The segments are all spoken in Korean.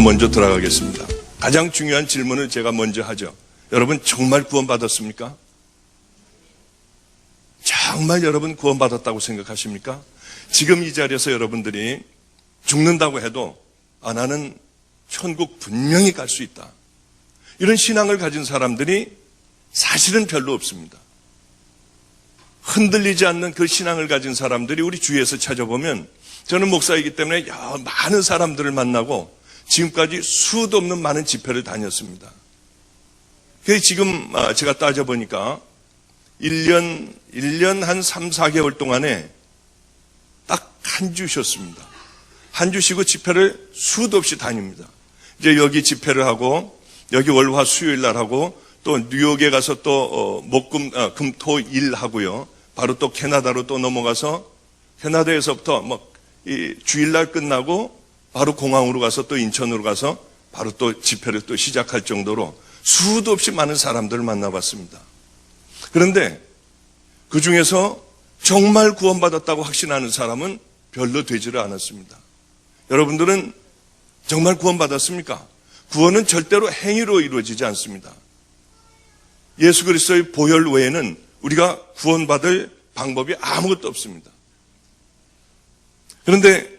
먼저 들어가겠습니다. 가장 중요한 질문을 제가 먼저 하죠. 여러분 정말 구원받았습니까? 정말 여러분 구원받았다고 생각하십니까? 지금 이 자리에서 여러분들이 죽는다고 해도 나는 천국 분명히 갈 수 있다, 이런 신앙을 가진 사람들이 사실은 별로 없습니다. 흔들리지 않는 그 신앙을 가진 사람들이 우리 주위에서 찾아보면, 저는 목사이기 때문에 많은 사람들을 만나고 지금까지 수도 없는 많은 집회를 다녔습니다. 그래서 지금 제가 따져보니까 1년 한 3, 4개월 동안에 딱 한 주 쉬었습니다. 한 주 쉬고 집회를 수도 없이 다닙니다. 이제 여기 집회를 하고, 여기 월화 수요일 날 하고, 또 뉴욕에 가서 또 금, 토, 일 하고요. 바로 또 캐나다로 또 넘어가서, 캐나다에서부터 이 주일날 끝나고 바로 공항으로 가서 또 인천으로 가서 바로 또 집회를 또 시작할 정도로 수도 없이 많은 사람들을 만나봤습니다. 그런데 그 중에서 정말 구원받았다고 확신하는 사람은 별로 되지를 않았습니다. 여러분들은 정말 구원받았습니까? 구원은 절대로 행위로 이루어지지 않습니다. 예수 그리스도의 보혈 외에는 우리가 구원받을 방법이 아무것도 없습니다. 그런데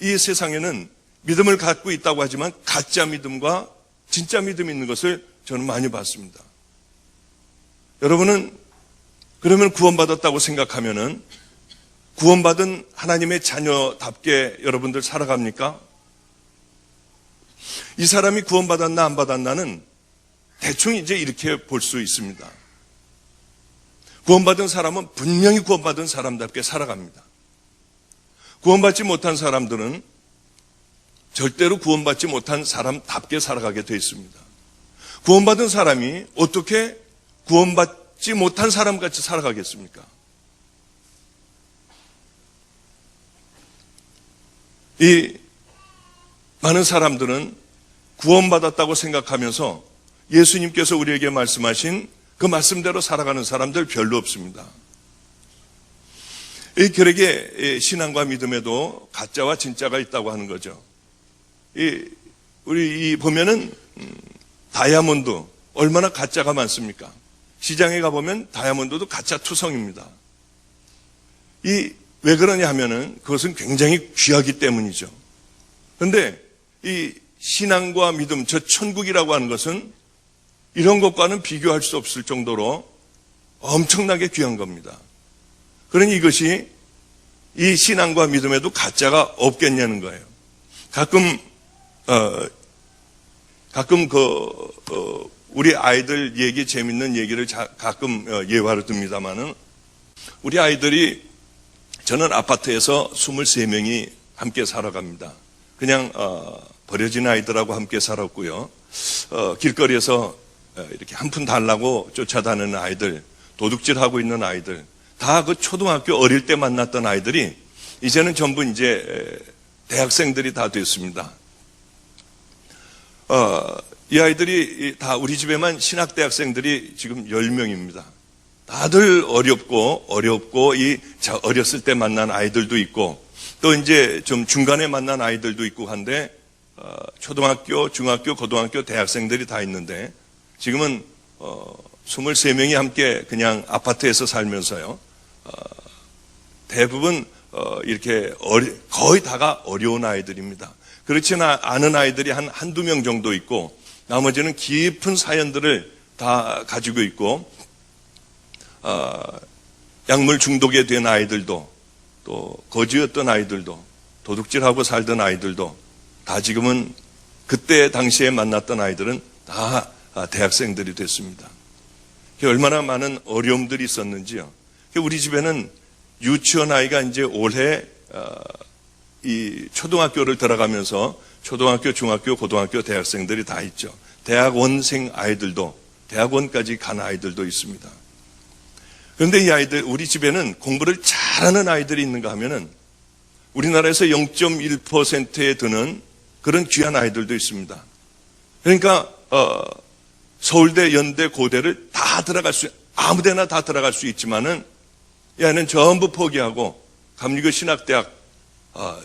이 세상에는 믿음을 갖고 있다고 하지만 가짜 믿음과 진짜 믿음이 있는 것을 저는 많이 봤습니다. 여러분은 그러면 구원받았다고 생각하면은 구원받은 하나님의 자녀답게 여러분들 살아갑니까? 이 사람이 구원받았나 안 받았나는 대충 이제 이렇게 볼 수 있습니다. 구원받은 사람은 분명히 구원받은 사람답게 살아갑니다. 구원받지 못한 사람들은 절대로 구원받지 못한 사람답게 살아가게 되어 있습니다. 구원받은 사람이 어떻게 구원받지 못한 사람같이 살아가겠습니까? 이 많은 사람들은 구원받았다고 생각하면서 예수님께서 우리에게 말씀하신 그 말씀대로 살아가는 사람들 별로 없습니다. 이 결국에 신앙과 믿음에도 가짜와 진짜가 있다고 하는 거죠. 우리 보면은 다이아몬드 얼마나 가짜가 많습니까? 시장에 가보면 다이아몬드도 가짜 투성입니다. 왜 그러냐 하면은 그것은 굉장히 귀하기 때문이죠. 그런데 이 신앙과 믿음, 저 천국이라고 하는 것은 이런 것과는 비교할 수 없을 정도로 엄청나게 귀한 겁니다. 그러니 이것이 이 신앙과 믿음에도 가짜가 없겠냐는 거예요. 가끔 우리 아이들 얘기, 재밌는 얘기를 가끔 예화로 듭니다만은, 우리 아이들이, 저는 아파트에서 23명이 함께 살아갑니다. 그냥 버려진 아이들하고 함께 살았고요. 길거리에서 이렇게 한 푼 달라고 쫓아다니는 아이들, 도둑질하고 있는 아이들, 다 그 초등학교 어릴 때 만났던 아이들이 이제는 전부 이제 대학생들이 다 됐습니다. 이 아이들이 다 우리 집에만 신학대학생들이 지금 10명입니다. 다들 어렵고 어렸을 때 만난 아이들도 있고, 또 이제 좀 중간에 만난 아이들도 있고 한데, 초등학교, 중학교, 고등학교, 대학생들이 다 있는데, 지금은 23명이 함께 그냥 아파트에서 살면서요, 대부분 이렇게 거의 다가 어려운 아이들입니다. 그렇지는 않은 아이들이 한두 명 정도 있고, 나머지는 깊은 사연들을 다 가지고 있고, 약물 중독에 된 아이들도, 또 거지였던 아이들도, 도둑질하고 살던 아이들도 다 지금은 그때 당시에 만났던 아이들은 다 대학생들이 됐습니다. 얼마나 많은 어려움들이 있었는지요. 우리 집에는 유치원 아이가 이제 올해 이 초등학교를 들어가면서 초등학교, 중학교, 고등학교 대학생들이 다 있죠. 대학원생 아이들도, 대학원까지 간 아이들도 있습니다. 그런데 이 아이들, 우리 집에는 공부를 잘하는 아이들이 있는가 하면은 우리나라에서 0.1%에 드는 그런 귀한 아이들도 있습니다. 그러니까 서울대, 연대, 고대를 다 아무데나 다 들어갈 수 있지만은 이 아이는 전부 포기하고 감리교 신학대학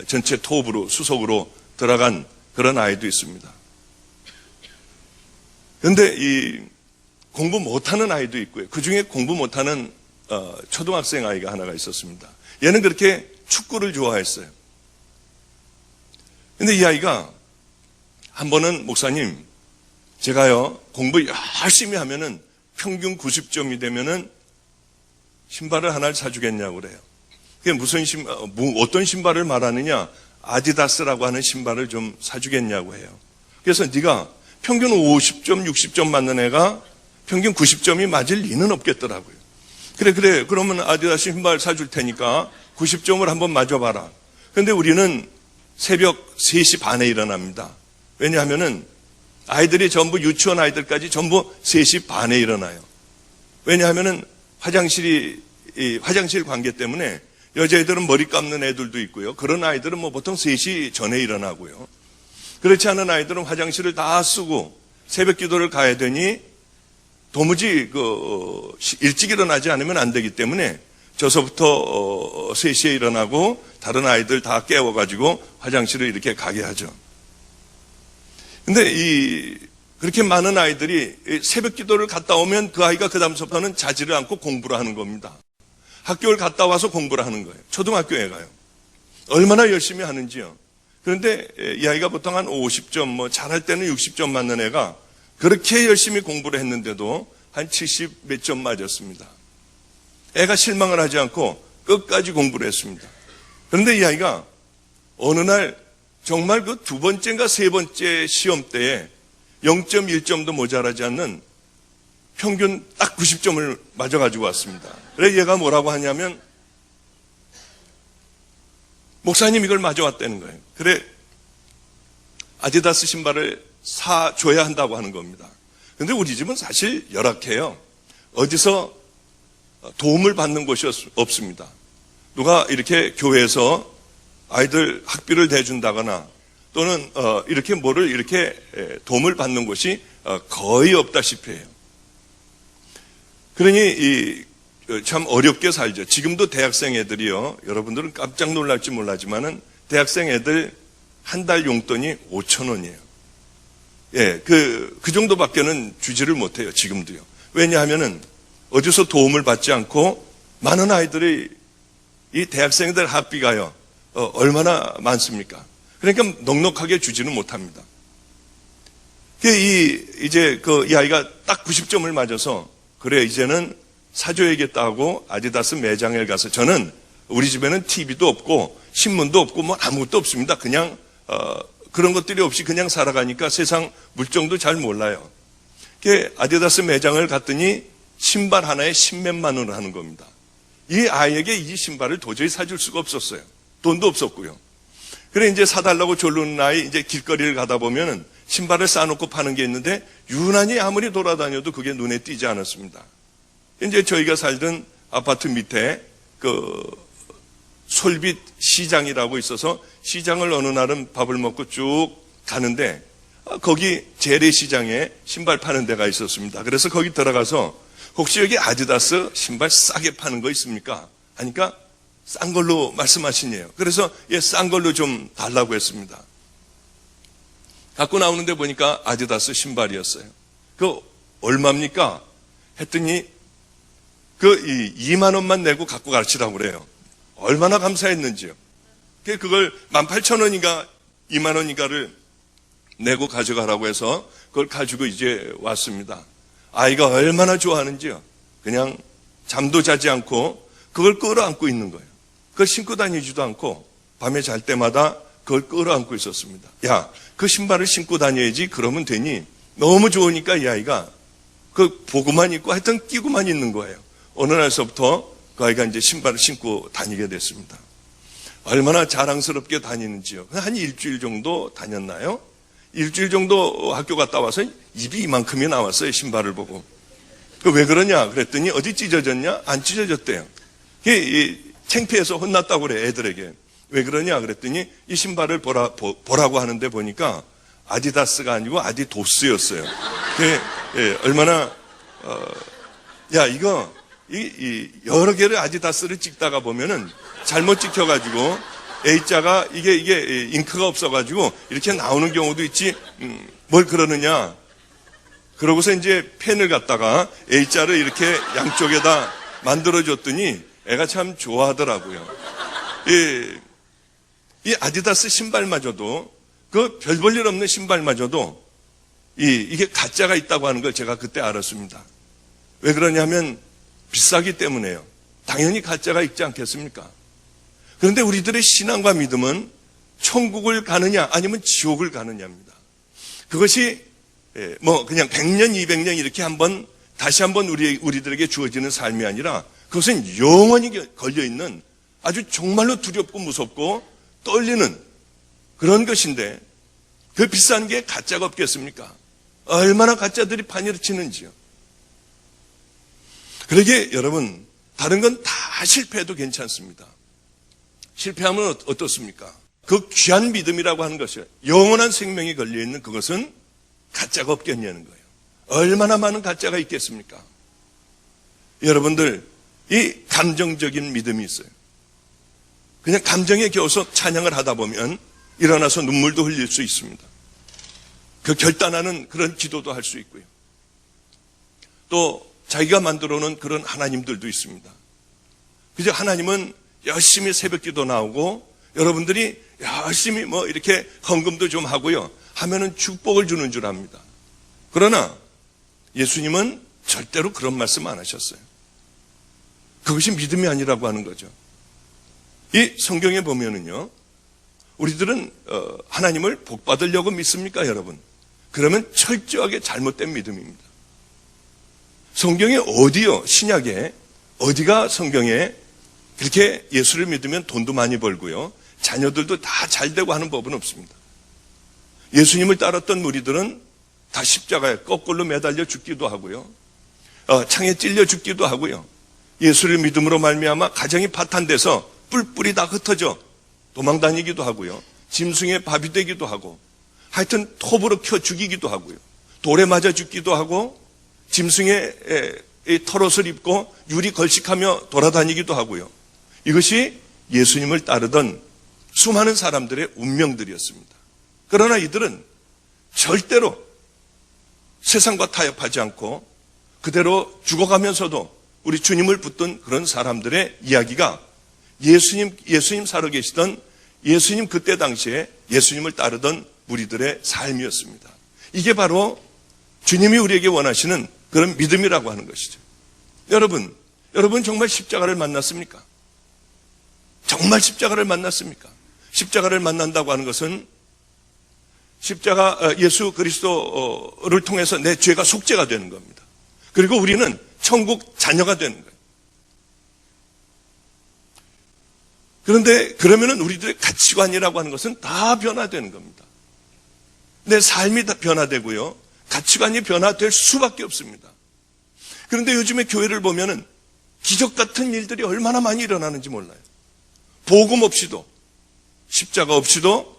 전체 톱으로, 수석으로 들어간 그런 아이도 있습니다. 그런데 이 공부 못하는 아이도 있고요. 그 중에 공부 못하는 초등학생 아이가 하나가 있었습니다. 얘는 그렇게 축구를 좋아했어요. 근데 이 아이가 한 번은 목사님, 제가요 공부 열심히 하면은 평균 90점이 되면은 신발을 하나를 사주겠냐고 그래요. 그게 무슨 어떤 신발을 말하느냐? 아디다스라고 하는 신발을 좀 사주겠냐고 해요. 그래서 네가 평균 50점, 60점 맞는 애가 평균 90점이 맞을 리는 없겠더라고요. 그래. 그러면 아디다스 신발 사줄 테니까 90점을 한번 맞아봐라. 그런데 우리는 새벽 3시 반에 일어납니다. 왜냐하면은 아이들이 전부 유치원 아이들까지 전부 3시 반에 일어나요. 왜냐하면은 화장실 관계 때문에 여자애들은 머리 감는 애들도 있고요. 그런 아이들은 보통 3시 전에 일어나고요. 그렇지 않은 아이들은 화장실을 다 쓰고 새벽 기도를 가야 되니 도무지 일찍 일어나지 않으면 안 되기 때문에 저서부터 3시에 일어나고 다른 아이들 다 깨워가지고 화장실을 이렇게 가게 하죠. 근데 그렇게 많은 아이들이 새벽 기도를 갔다 오면 그 아이가 그 다음부터는 자지를 않고 공부를 하는 겁니다. 학교를 갔다 와서 공부를 하는 거예요. 초등학교에 가요. 얼마나 열심히 하는지요. 그런데 이 아이가 보통 한 50점, 잘할 때는 60점 맞는 애가 그렇게 열심히 공부를 했는데도 한 70 몇 점 맞았습니다. 애가 실망을 하지 않고 끝까지 공부를 했습니다. 그런데 이 아이가 어느 날 정말 그 두 번째인가 세 번째 시험 때에 0.1점도 모자라지 않는 평균 딱 90점을 맞아가지고 왔습니다. 그래서 얘가 뭐라고 하냐면, 목사님 이걸 맞아왔다는 거예요. 그래, 아디다스 신발을 사줘야 한다고 하는 겁니다. 근데 우리 집은 사실 열악해요. 어디서 도움을 받는 곳이 없습니다. 누가 이렇게 교회에서 아이들 학비를 대준다거나 또는 이렇게 뭐를 이렇게 도움을 받는 곳이 거의 없다시피 해요. 그러니 참 어렵게 살죠. 지금도 대학생 애들이요. 여러분들은 깜짝 놀랄지 몰라지만은 대학생 애들 한 달 용돈이 5,000원이에요. 예, 그 정도밖에는 주지를 못해요. 지금도요. 왜냐하면은 어디서 도움을 받지 않고 많은 아이들이 이 대학생들 학비가요. 얼마나 많습니까? 그러니까 넉넉하게 주지는 못합니다. 이제 이 아이가 딱 90점을 맞아서 그래 이제는 사줘야겠다 하고 아디다스 매장에 가서 저는 우리 집에는 TV도 없고 신문도 없고 뭐 아무것도 없습니다. 그냥 그런 것들이 없이 그냥 살아가니까 세상 물정도 잘 몰라요. 아디다스 매장을 갔더니 신발 하나에 10몇만 원을 하는 겁니다. 이 아이에게 이 신발을 도저히 사줄 수가 없었어요. 돈도 없었고요. 그래 이제 사달라고 졸르는 아이 이제 길거리를 가다 보면은 신발을 싸놓고 파는 게 있는데 유난히 아무리 돌아다녀도 그게 눈에 띄지 않았습니다. 이제 저희가 살던 아파트 밑에 솔빛 시장이라고 있어서 시장을 어느 날은 밥을 먹고 쭉 가는데 거기 재래시장에 신발 파는 데가 있었습니다. 그래서 거기 들어가서 혹시 여기 아디다스 신발 싸게 파는 거 있습니까? 하니까 싼 걸로 말씀하시네요. 그래서 싼 걸로 좀 달라고 했습니다. 갖고 나오는데 보니까 아디다스 신발이었어요. 얼마입니까? 했더니 2만 원만 내고 갖고 가시라고 그래요. 얼마나 감사했는지요. 그걸 18,000원인가 2만 원인가를 내고 가져가라고 해서 그걸 가지고 이제 왔습니다. 아이가 얼마나 좋아하는지요. 그냥 잠도 자지 않고 그걸 끌어안고 있는 거예요. 그걸 신고 다니지도 않고 밤에 잘 때마다 그걸 끌어안고 있었습니다. 야, 그 신발을 신고 다녀야지 그러면 되니 너무 좋으니까 이 아이가 보고만 있고 하여튼 끼고만 있는 거예요. 어느 날서부터 그 아이가 이제 신발을 신고 다니게 됐습니다. 얼마나 자랑스럽게 다니는지요. 한 일주일 정도 다녔나요? 일주일 정도 학교 갔다 와서 입이 이만큼이 나왔어요. 신발을 보고. 왜 그러냐 그랬더니 어디 찢어졌냐? 안 찢어졌대요. 창피해서 혼났다고 그래 애들에게. 왜 그러냐 그랬더니 이 신발을 보라고 하는데 보니까 아디다스가 아니고 아디도스였어요. 얼마나 이거 여러 개를 아디다스를 찍다가 보면은 잘못 찍혀가지고 A자가 이게 잉크가 없어가지고 이렇게 나오는 경우도 있지, 뭘 그러느냐. 그러고서 이제 펜을 갖다가 A자를 이렇게 양쪽에다 만들어줬더니 애가 참 좋아하더라고요. 이 아디다스 신발마저도, 그 별 볼 일 없는 신발마저도 이게 가짜가 있다고 하는 걸 제가 그때 알았습니다. 왜 그러냐면 비싸기 때문에요. 당연히 가짜가 있지 않겠습니까? 그런데 우리들의 신앙과 믿음은 천국을 가느냐 아니면 지옥을 가느냐입니다. 그것이 그냥 100년, 200년 이렇게 다시 한번 우리들에게 주어지는 삶이 아니라 그것은 영원히 걸려있는 아주 정말로 두렵고 무섭고 떨리는 그런 것인데 그 비싼 게 가짜가 없겠습니까? 얼마나 가짜들이 판을 치는지요. 그러게 여러분, 다른 건 다 실패해도 괜찮습니다. 실패하면 어떻습니까? 그 귀한 믿음이라고 하는 것이요, 영원한 생명이 걸려있는 그것은 가짜가 없겠냐는 거예요. 얼마나 많은 가짜가 있겠습니까? 여러분들, 이 감정적인 믿음이 있어요. 그냥 감정에 겨워서 찬양을 하다 보면 일어나서 눈물도 흘릴 수 있습니다. 그 결단하는 그런 기도도 할 수 있고요. 또 자기가 만들어 놓은 그런 하나님들도 있습니다. 그저 하나님은 열심히 새벽 기도 나오고 여러분들이 열심히 이렇게 헌금도 좀 하고요 하면은 축복을 주는 줄 압니다. 그러나 예수님은 절대로 그런 말씀 안 하셨어요. 그것이 믿음이 아니라고 하는 거죠. 이 성경에 보면은요, 우리들은 하나님을 복 받으려고 믿습니까, 여러분? 그러면 철저하게 잘못된 믿음입니다. 성경에 어디요? 신약에 어디가 성경에 그렇게 예수를 믿으면 돈도 많이 벌고요, 자녀들도 다 잘되고 하는 법은 없습니다. 예수님을 따랐던 무리들은 다 십자가에 거꾸로 매달려 죽기도 하고요, 창에 찔려 죽기도 하고요, 예수를 믿음으로 말미암아 가정이 파탄돼서 뿔뿔이 다 흩어져 도망다니기도 하고요, 짐승의 밥이 되기도 하고, 하여튼 톱으로 켜 죽이기도 하고요, 돌에 맞아 죽기도 하고, 짐승의 털옷을 입고 유리 걸식하며 돌아다니기도 하고요. 이것이 예수님을 따르던 수많은 사람들의 운명들이었습니다. 그러나 이들은 절대로 세상과 타협하지 않고 그대로 죽어가면서도 우리 주님을 붙든 그런 사람들의 이야기가 예수님 살아계시던 예수님 그때 당시에 예수님을 따르던 무리들의 삶이었습니다. 이게 바로 주님이 우리에게 원하시는 그런 믿음이라고 하는 것이죠. 여러분 정말 십자가를 만났습니까? 정말 십자가를 만났습니까? 십자가를 만난다고 하는 것은 십자가 예수 그리스도를 통해서 내 죄가 속죄가 되는 겁니다. 그리고 우리는 천국 자녀가 되는 거예요. 그런데 그러면은 우리들의 가치관이라고 하는 것은 다 변화되는 겁니다. 내 삶이 다 변화되고요, 가치관이 변화될 수밖에 없습니다. 그런데 요즘에 교회를 보면은 기적 같은 일들이 얼마나 많이 일어나는지 몰라요. 복음 없이도, 십자가 없이도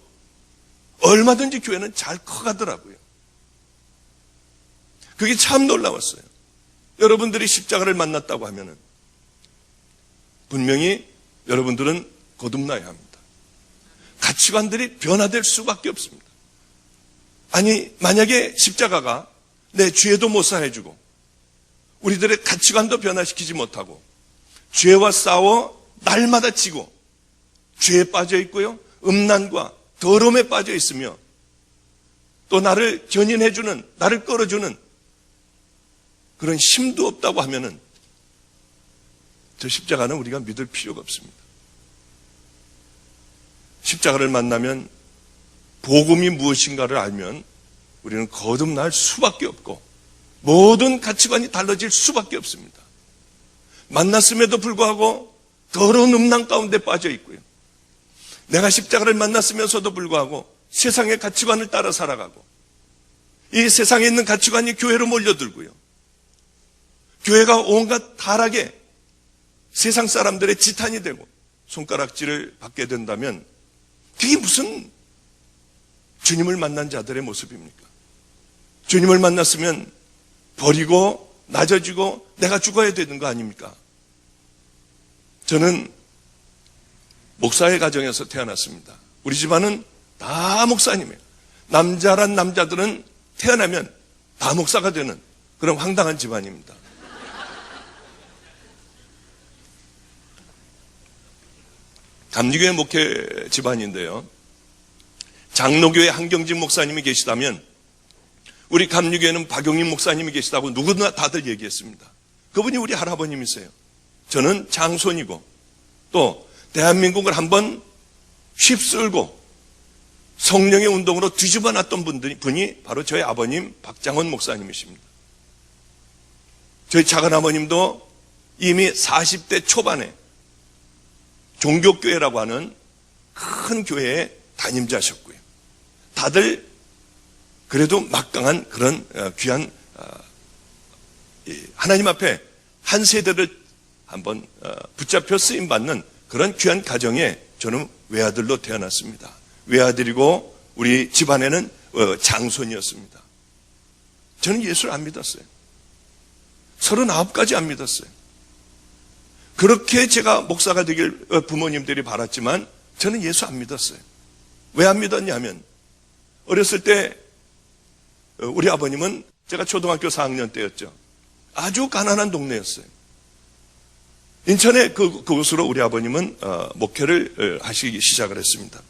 얼마든지 교회는 잘 커가더라고요. 그게 참 놀라웠어요. 여러분들이 십자가를 만났다고 하면은 분명히 여러분들은 거듭나야 합니다. 가치관들이 변화될 수밖에 없습니다. 아니, 만약에 십자가가 내 죄도 못 사해주고 우리들의 가치관도 변화시키지 못하고 죄와 싸워 날마다 지고 죄에 빠져 있고요, 음란과 더러움에 빠져 있으며 또 나를 견인해주는, 나를 끌어주는 그런 힘도 없다고 하면은 저 십자가는 우리가 믿을 필요가 없습니다. 십자가를 만나면, 복음이 무엇인가를 알면 우리는 거듭날 수밖에 없고 모든 가치관이 달라질 수밖에 없습니다. 만났음에도 불구하고 더러운 음란 가운데 빠져 있고요, 내가 십자가를 만났으면서도 불구하고 세상의 가치관을 따라 살아가고 이 세상에 있는 가치관이 교회로 몰려들고요, 교회가 온갖 타락에 세상 사람들의 지탄이 되고 손가락질을 받게 된다면 그게 무슨 주님을 만난 자들의 모습입니까? 주님을 만났으면 버리고 낮아지고 내가 죽어야 되는 거 아닙니까? 저는 목사의 가정에서 태어났습니다. 우리 집안은 다 목사님이에요. 남자란 남자들은 태어나면 다 목사가 되는 그런 황당한 집안입니다. 감리교회 목회 집안인데요. 장로교회 한경진 목사님이 계시다면 우리 감리교회는 박용인 목사님이 계시다고 누구나 다들 얘기했습니다. 그분이 우리 할아버님이세요. 저는 장손이고 또 대한민국을 한번 휩쓸고 성령의 운동으로 뒤집어 놨던 분이 바로 저희 아버님 박장원 목사님이십니다. 저희 작은아버님도 이미 40대 초반에 종교교회라고 하는 큰 교회의 담임자셨고요. 다들 그래도 막강한 그런 귀한 하나님 앞에 한 세대를 한번 붙잡혀 쓰임받는 그런 귀한 가정에 저는 외아들로 태어났습니다. 외아들이고 우리 집안에는 장손이었습니다. 저는 예수를 안 믿었어요. 39까지 안 믿었어요. 그렇게 제가 목사가 되길 부모님들이 바랐지만 저는 예수 안 믿었어요. 왜 안 믿었냐면 어렸을 때 우리 아버님은 제가 초등학교 4학년 때였죠. 아주 가난한 동네였어요. 인천에 그곳으로 우리 아버님은 목회를 하시기 시작을 했습니다.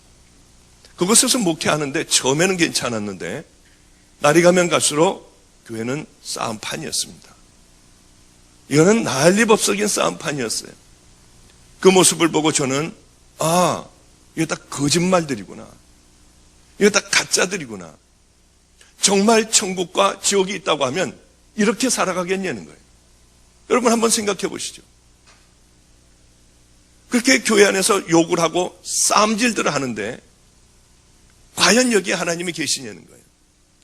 그곳에서 목회하는데 처음에는 괜찮았는데 날이 가면 갈수록 교회는 싸움판이었습니다. 이거는 난리법석인 싸움판이었어요. 그 모습을 보고 저는 이게 다 거짓말들이구나. 이게 다 가짜들이구나. 정말 천국과 지옥이 있다고 하면 이렇게 살아가겠냐는 거예요. 여러분 한번 생각해 보시죠. 그렇게 교회 안에서 욕을 하고 싸움질들을 하는데 과연 여기에 하나님이 계시냐는 거예요.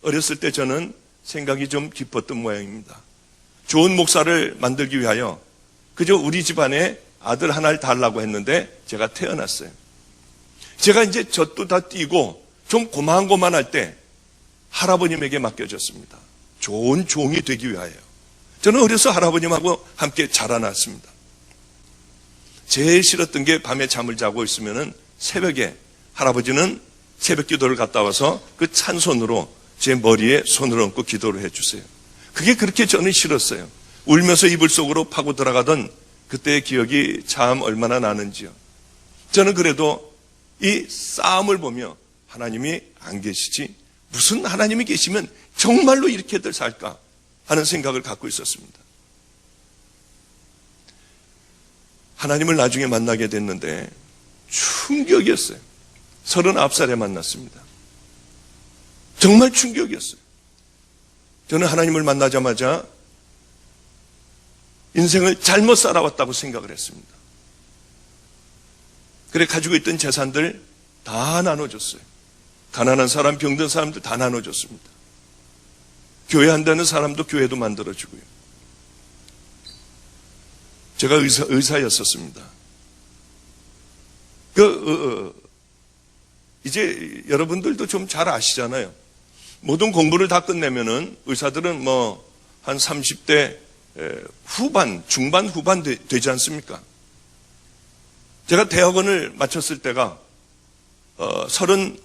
어렸을 때 저는 생각이 좀 깊었던 모양입니다. 좋은 목사를 만들기 위하여 그저 우리 집안에 아들 하나를 달라고 했는데 제가 태어났어요. 제가 이제 젖도 다 띄고 좀 고만고만할 때 할아버님에게 맡겨졌습니다. 좋은 종이 되기 위하여. 저는 어려서 할아버님하고 함께 자라났습니다. 제일 싫었던 게 밤에 잠을 자고 있으면은 새벽에 할아버지는 새벽 기도를 갔다 와서 그 찬 손으로 제 머리에 손을 얹고 기도를 해주세요. 그게 그렇게 저는 싫었어요. 울면서 이불 속으로 파고 들어가던 그때의 기억이 참 얼마나 나는지요. 저는 그래도 이 싸움을 보며 하나님이 안 계시지 무슨 하나님이 계시면 정말로 이렇게들 살까 하는 생각을 갖고 있었습니다. 하나님을 나중에 만나게 됐는데 충격이었어요. 39살에 만났습니다. 정말 충격이었어요. 저는 하나님을 만나자마자 인생을 잘못 살아왔다고 생각을 했습니다. 그래 가지고 있던 재산들 다 나눠줬어요. 가난한 사람, 병든 사람들 다 나눠줬습니다. 교회 한다는 사람도 교회도 만들어주고요. 제가 의사였었습니다. 이제 여러분들도 좀 잘 아시잖아요. 모든 공부를 다 끝내면은 의사들은 한 30대 후반, 중반, 후반 되지 않습니까? 제가 대학원을 마쳤을 때가 37,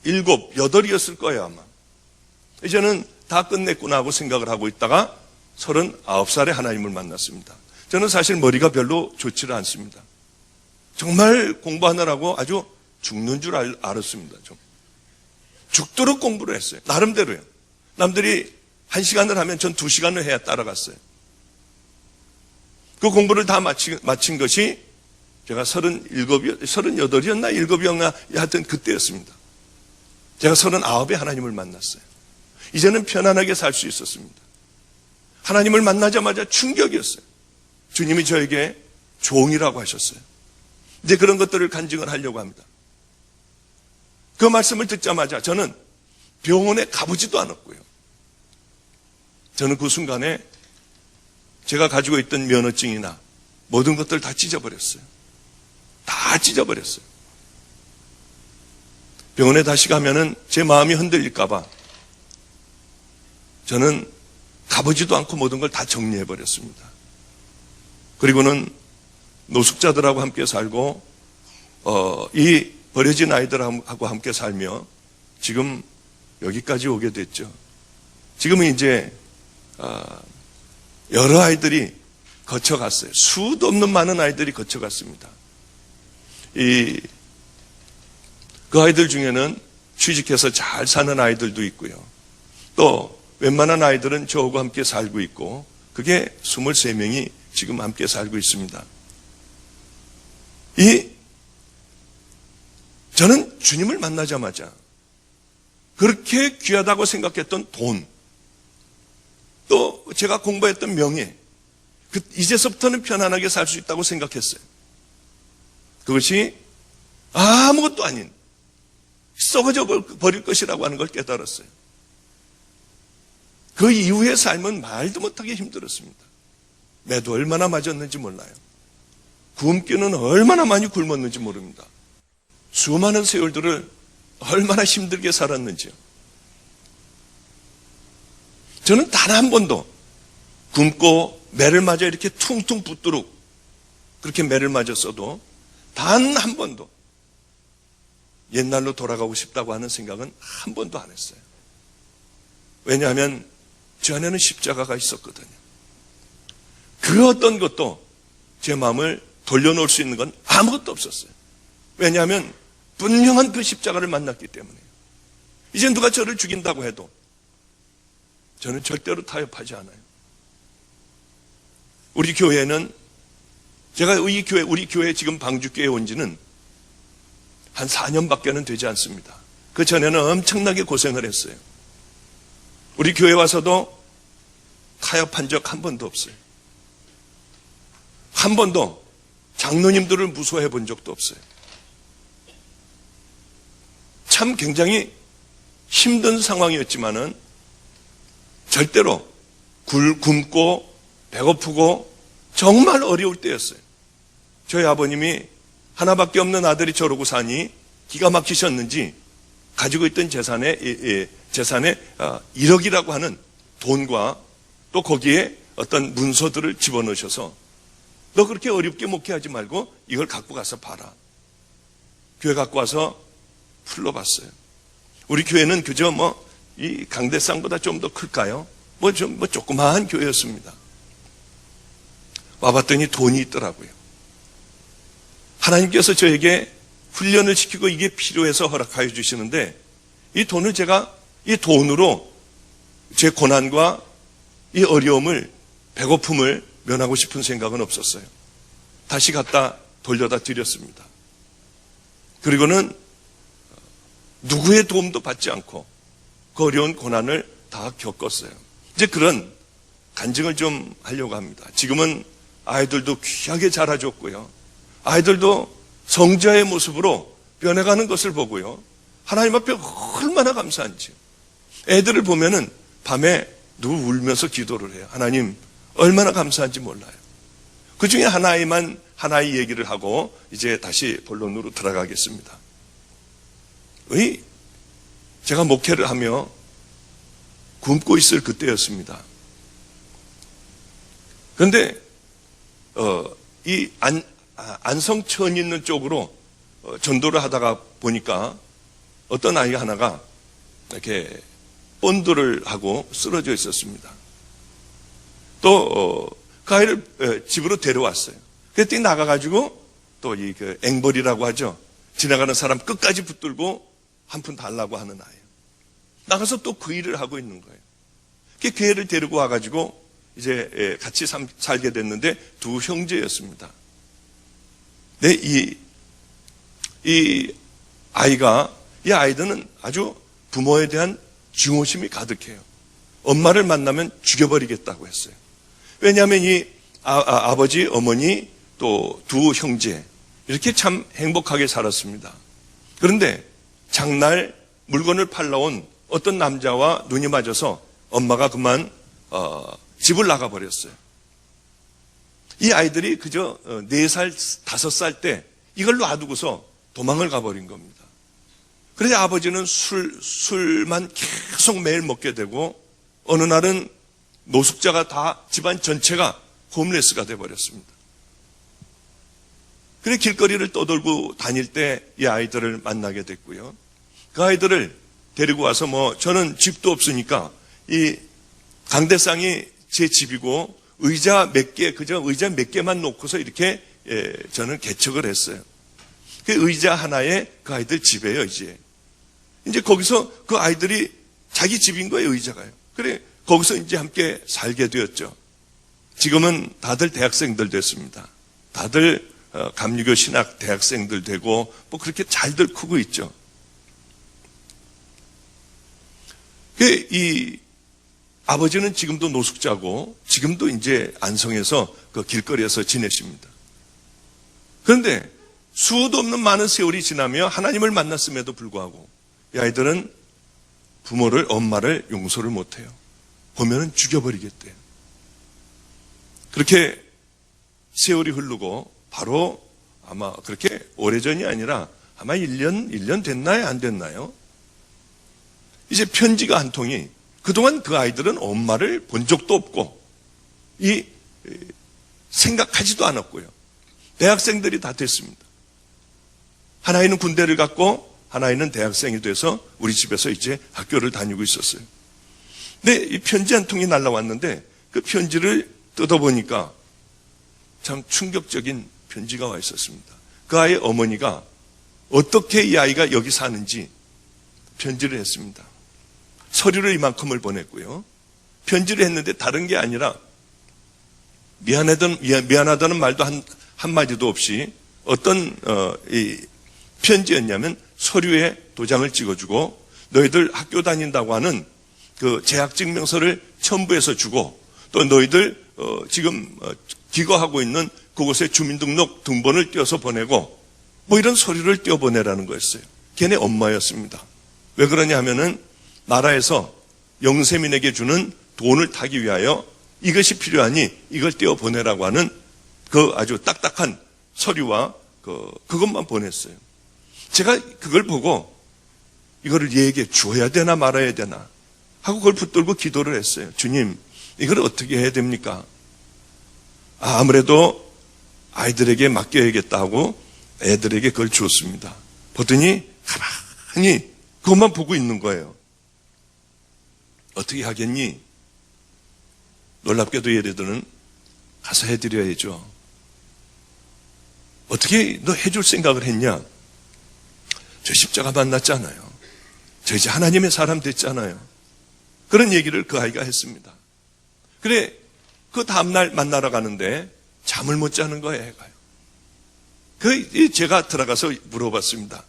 8이었을 거예요, 아마. 이제는 다 끝냈구나 하고 생각을 하고 있다가 39살에 하나님을 만났습니다. 저는 사실 머리가 별로 좋지를 않습니다. 정말 공부하느라고 아주 죽는 줄 알았습니다. 좀. 죽도록 공부를 했어요. 나름대로요. 남들이 1시간을 하면 전 2시간을 해야 따라갔어요. 그 공부를 다 마친 것이 제가 38이었나 7이었나 하여튼 그때였습니다. 제가 39에 하나님을 만났어요. 이제는 편안하게 살 수 있었습니다. 하나님을 만나자마자 충격이었어요. 주님이 저에게 종이라고 하셨어요. 이제 그런 것들을 간증을 하려고 합니다. 그 말씀을 듣자마자 저는 병원에 가보지도 않았고요. 저는 그 순간에 제가 가지고 있던 면허증이나 모든 것들 다 찢어버렸어요. 다 찢어버렸어요. 병원에 다시 가면은 제 마음이 흔들릴까봐 저는 가보지도 않고 모든 걸 다 정리해버렸습니다. 그리고는 노숙자들하고 함께 살고 이 버려진 아이들하고 함께 살며 지금 여기까지 오게 됐죠. 지금은 이제 여러 아이들이 거쳐갔어요. 수도 없는 많은 아이들이 거쳐갔습니다. 그 아이들 중에는 취직해서 잘 사는 아이들도 있고요. 또 웬만한 아이들은 저하고 함께 살고 있고, 그게 23명이 지금 함께 살고 있습니다. 저는 주님을 만나자마자 그렇게 귀하다고 생각했던 돈, 또 제가 공부했던 명예, 이제서부터는 편안하게 살 수 있다고 생각했어요. 그것이 아무것도 아닌 썩어져 버릴 것이라고 하는 걸 깨달았어요. 그 이후의 삶은 말도 못하게 힘들었습니다. 매도 얼마나 맞았는지 몰라요. 굶기는 얼마나 많이 굶었는지 모릅니다. 수많은 세월들을 얼마나 힘들게 살았는지요. 저는 단 한 번도 굶고 매를 맞아 이렇게 퉁퉁 붓도록 그렇게 매를 맞았어도 단 한 번도 옛날로 돌아가고 싶다고 하는 생각은 한 번도 안 했어요. 왜냐하면 저 안에는 십자가가 있었거든요. 그 어떤 것도 제 마음을 돌려놓을 수 있는 건 아무것도 없었어요. 왜냐하면 분명한 그 십자가를 만났기 때문에요. 이제 누가 저를 죽인다고 해도 저는 절대로 타협하지 않아요. 우리 교회는, 제가 우리 교회 지금 방주교회에 온 지는 한 4년밖에는 되지 않습니다. 그 전에는 엄청나게 고생을 했어요. 우리 교회 와서도 타협한 적 한 번도 없어요. 한 번도 장로님들을 무서워해 본 적도 없어요. 참 굉장히 힘든 상황이었지만은 절대로 굶고 배고프고 정말 어려울 때였어요. 저희 아버님이 하나밖에 없는 아들이 저러고 사니 기가 막히셨는지 가지고 있던 재산에 1억이라고 하는 돈과 또 거기에 어떤 문서들을 집어넣으셔서 너 그렇게 어렵게 목회하지 말고 이걸 갖고 가서 팔아. 교회 갖고 와서 풀러봤어요. 우리 교회는 그저 이 강대상보다 좀 더 클까요? 조그마한 교회였습니다. 와봤더니 돈이 있더라고요. 하나님께서 저에게 훈련을 시키고 이게 필요해서 허락하여 주시는데, 이 돈을 제가 이 돈으로 제 고난과 이 어려움을, 배고픔을 면하고 싶은 생각은 없었어요. 다시 갖다 돌려다 드렸습니다. 그리고는 누구의 도움도 받지 않고 그 어려운 고난을 다 겪었어요. 이제 그런 간증을 좀 하려고 합니다. 지금은 아이들도 귀하게 자라줬고요. 아이들도 성자의 모습으로 변해가는 것을 보고요. 하나님 앞에 얼마나 감사한지. 애들을 보면은 밤에 누구 울면서 기도를 해요. 하나님 얼마나 감사한지 몰라요. 그 중에 하나의 얘기를 하고 이제 다시 본론으로 들어가겠습니다. 제가 목회를 하며 굶고 있을 그때였습니다. 그런데 이 안성천 있는 쪽으로 전도를 하다가 보니까 어떤 아이 하나가 이렇게 본드를 하고 쓰러져 있었습니다. 또 그 아이를 집으로 데려왔어요. 그랬더니 나가가지고 또 이 앵벌이라고 하죠. 지나가는 사람 끝까지 붙들고 한 푼 달라고 하는 아이예요. 나가서 또 그 일을 하고 있는 거예요. 그 애를 데리고 와가지고 이제 같이 살게 됐는데 두 형제였습니다. 네, 이 아이들은 아주 부모에 대한 증오심이 가득해요. 엄마를 만나면 죽여버리겠다고 했어요. 왜냐하면 이 아버지, 어머니, 또 두 형제 이렇게 참 행복하게 살았습니다. 그런데 장날 물건을 팔러 온 어떤 남자와 눈이 맞아서 엄마가 그만 집을 나가버렸어요. 이 아이들이 그저 4살, 5살 때 이걸 놔두고서 도망을 가버린 겁니다. 그래서 아버지는 술만 계속 매일 먹게 되고 어느 날은 노숙자가 다 집안 전체가 홈레스가 돼버렸습니다. 그래 길거리를 떠돌고 다닐 때 이 아이들을 만나게 됐고요. 그 아이들을 데리고 와서 저는 집도 없으니까 이 강대상이 제 집이고 의자 몇 개, 그저 의자 몇 개만 놓고서 이렇게 저는 개척을 했어요. 그 의자 하나에 그 아이들 집이에요, 이제 거기서 그 아이들이 자기 집인 거예요, 의자가요. 그래, 거기서 이제 함께 살게 되었죠. 지금은 다들 대학생들 됐습니다. 다들 감리교 신학 대학생들 되고 그렇게 잘들 크고 있죠. 이 아버지는 지금도 노숙자고 지금도 이제 안성에서 그 길거리에서 지내십니다. 그런데 수도 없는 많은 세월이 지나며 하나님을 만났음에도 불구하고 이 아이들은 부모를, 엄마를 용서를 못해요. 보면은 죽여버리겠대요. 그렇게 세월이 흐르고 바로 아마 그렇게 오래전이 아니라 아마 1년 됐나요? 안 됐나요? 이제 편지가 한 통이, 그동안 그 아이들은 엄마를 본 적도 없고 생각하지도 않았고요. 대학생들이 다 됐습니다. 하나이는 군대를 갔고 하나이는 대학생이 돼서 우리 집에서 이제 학교를 다니고 있었어요. 근데 이 편지 한 통이 날라왔는데 그 편지를 뜯어보니까 참 충격적인 편지가 와 있었습니다. 그 아이의 어머니가 어떻게 이 아이가 여기 사는지 편지를 했습니다. 서류를 이만큼을 보냈고요. 편지를 했는데 다른 게 아니라 미안하다는 말도 한마디도 없이 어떤 이 편지였냐면 서류에 도장을 찍어주고 너희들 학교 다닌다고 하는 그 재학증명서를 첨부해서 주고 또 너희들 지금 기거하고 있는 그곳에 주민등록 등본을 띄워서 보내고 이런 서류를 띄워 보내라는 거였어요. 걔네 엄마였습니다. 왜 그러냐 하면은 나라에서 영세민에게 주는 돈을 타기 위하여 이것이 필요하니 이걸 띄워 보내라고 하는 그 아주 딱딱한 서류와 그것만 보냈어요. 제가 그걸 보고 이거를 얘에게 주어야 되나 말아야 되나 하고 그걸 붙들고 기도를 했어요. 주님, 이걸 어떻게 해야 됩니까? 아무래도 아이들에게 맡겨야겠다 하고 애들에게 그걸 주었습니다. 보더니 가만히 그것만 보고 있는 거예요. 어떻게 하겠니? 놀랍게도 얘네들은 가서 해드려야죠. 어떻게 너 해줄 생각을 했냐? 저 십자가 만났잖아요. 저 이제 하나님의 사람 됐잖아요. 그런 얘기를 그 아이가 했습니다. 그래, 그 다음날 만나러 가는데 잠을 못 자는 거예요, 애가요. 제가 들어가서 물어봤습니다.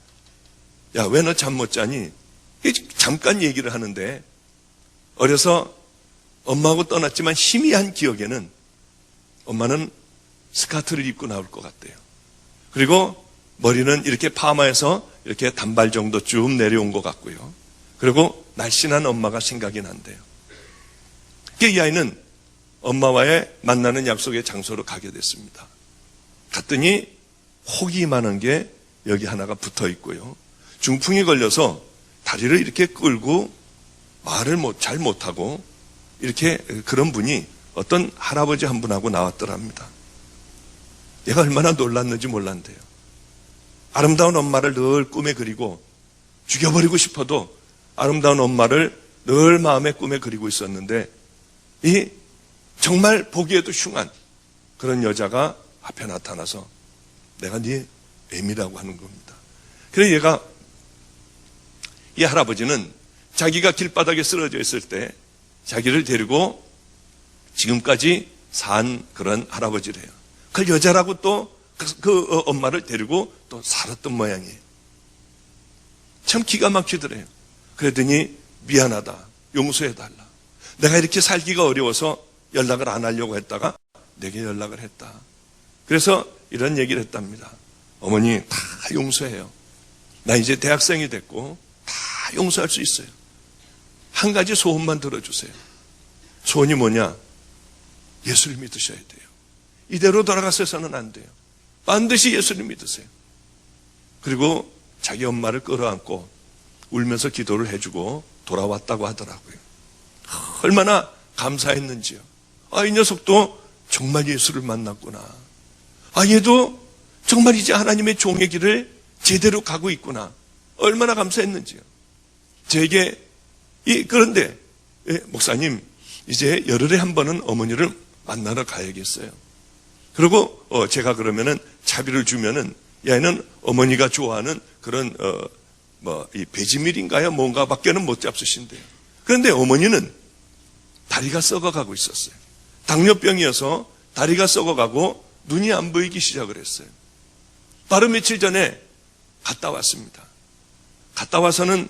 야, 왜 너 잠 못 자니? 잠깐 얘기를 하는데 어려서 엄마하고 떠났지만 희미한 기억에는 엄마는 스카트를 입고 나올 것 같대요. 그리고 머리는 이렇게 파마해서 이렇게 단발 정도 쭉 내려온 것 같고요. 그리고 날씬한 엄마가 생각이 난대요. 이 아이는 엄마와의 만나는 약속의 장소로 가게 됐습니다. 갔더니 혹이 많은 게 여기 하나가 붙어 있고요. 중풍이 걸려서 다리를 이렇게 끌고 말을 잘 못하고 이렇게 그런 분이 어떤 할아버지 한 분하고 나왔더랍니다. 얘가 얼마나 놀랐는지 몰랐는데요. 아름다운 엄마를 늘 꿈에 그리고 죽여버리고 싶어도 아름다운 엄마를 늘 마음의 꿈에 그리고 있었는데 이 정말 보기에도 흉한 그런 여자가 앞에 나타나서 내가 네 애미라고 하는 겁니다. 그래서 얘가 이 할아버지는 자기가 길바닥에 쓰러져 있을 때 자기를 데리고 지금까지 산 그런 할아버지래요. 그 여자라고 또 그 엄마를 데리고 또 살았던 모양이에요. 참 기가 막히더래요. 그러더니 미안하다, 용서해달라. 내가 이렇게 살기가 어려워서 연락을 안 하려고 했다가 내게 연락을 했다. 그래서 이런 얘기를 했답니다. 어머니 다 용서해요. 나 이제 대학생이 됐고 다 용서할 수 있어요. 한 가지 소원만 들어주세요. 소원이 뭐냐? 예수를 믿으셔야 돼요. 이대로 돌아가서는 안 돼요. 반드시 예수를 믿으세요. 그리고 자기 엄마를 끌어안고 울면서 기도를 해주고 돌아왔다고 하더라고요. 얼마나 감사했는지요. 이 녀석도 정말 예수를 만났구나. 얘도 정말 이제 하나님의 종의 길을 제대로 가고 있구나. 얼마나 감사했는지요. 제게 그런데 목사님 이제 열흘에 한 번은 어머니를 만나러 가야겠어요. 그리고 제가 그러면은 차비를 주면은 얘는 어머니가 좋아하는 그런 이 배지밀인가요? 뭔가 밖에는 못 잡수신대요. 그런데 어머니는 다리가 썩어가고 있었어요. 당뇨병이어서 다리가 썩어가고 눈이 안 보이기 시작을 했어요. 바로 며칠 전에 갔다 왔습니다. 갔다 와서는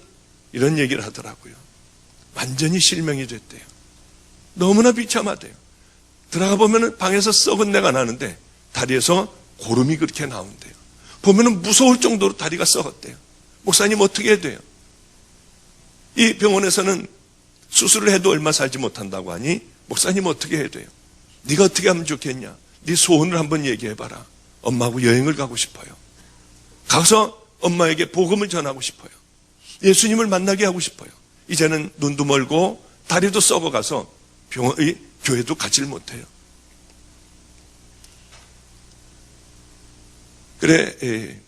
이런 얘기를 하더라고요. 완전히 실명이 됐대요. 너무나 비참하대요. 들어가 보면은 방에서 썩은 내가 나는데 다리에서 고름이 그렇게 나온대요. 보면은 무서울 정도로 다리가 썩었대요. 목사님 어떻게 해야 돼요? 이 병원에서는 수술을 해도 얼마 살지 못한다고 하니 목사님 어떻게 해야 돼요? 네가 어떻게 하면 좋겠냐? 네 소원을 한번 얘기해봐라. 엄마하고 여행을 가고 싶어요. 가서 엄마에게 복음을 전하고 싶어요. 예수님을 만나게 하고 싶어요. 이제는 눈도 멀고 다리도 썩어가서 교회도 가지를 못해요. 그래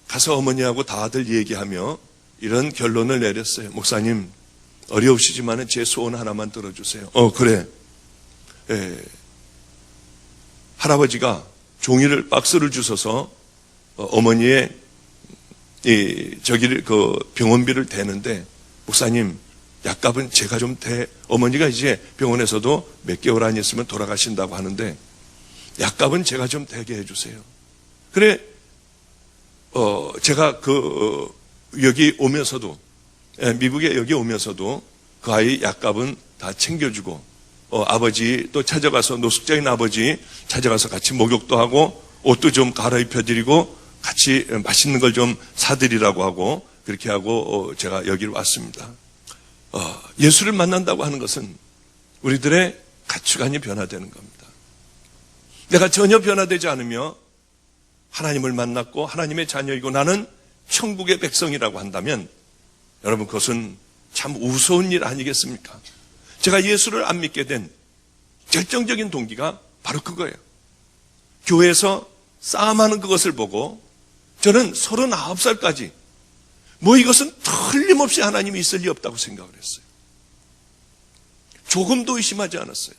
가서 어머니하고 다들 얘기하며 이런 결론을 내렸어요. 목사님 어려우시지만 제 소원 하나만 들어주세요. 그래. 할아버지가 종이를 박스를 주셔서 어머니의 병원비를 대는데 목사님 약값은 제가 좀 어머니가 이제 병원에서도 몇 개월 안 있으면 돌아가신다고 하는데 약값은 제가 좀 대게 해주세요. 그래 제가 여기 오면서도 미국에 여기 오면서도 그 아이 약값은 다 챙겨주고 아버지 또 찾아가서 노숙자인 아버지 찾아가서 같이 목욕도 하고 옷도 좀 갈아입혀드리고 같이 맛있는 걸 좀 사드리라고 하고 그렇게 하고 제가 여기로 왔습니다. 예수를 만난다고 하는 것은 우리들의 가치관이 변화되는 겁니다. 내가 전혀 변화되지 않으며 하나님을 만났고 하나님의 자녀이고 나는 천국의 백성이라고 한다면 여러분 그것은 참 우스운 일 아니겠습니까? 제가 예수를 안 믿게 된 결정적인 동기가 바로 그거예요. 교회에서 싸움하는 그것을 보고 저는 39살까지 이것은 틀림없이 하나님이 있을 리 없다고 생각을 했어요. 조금도 의심하지 않았어요.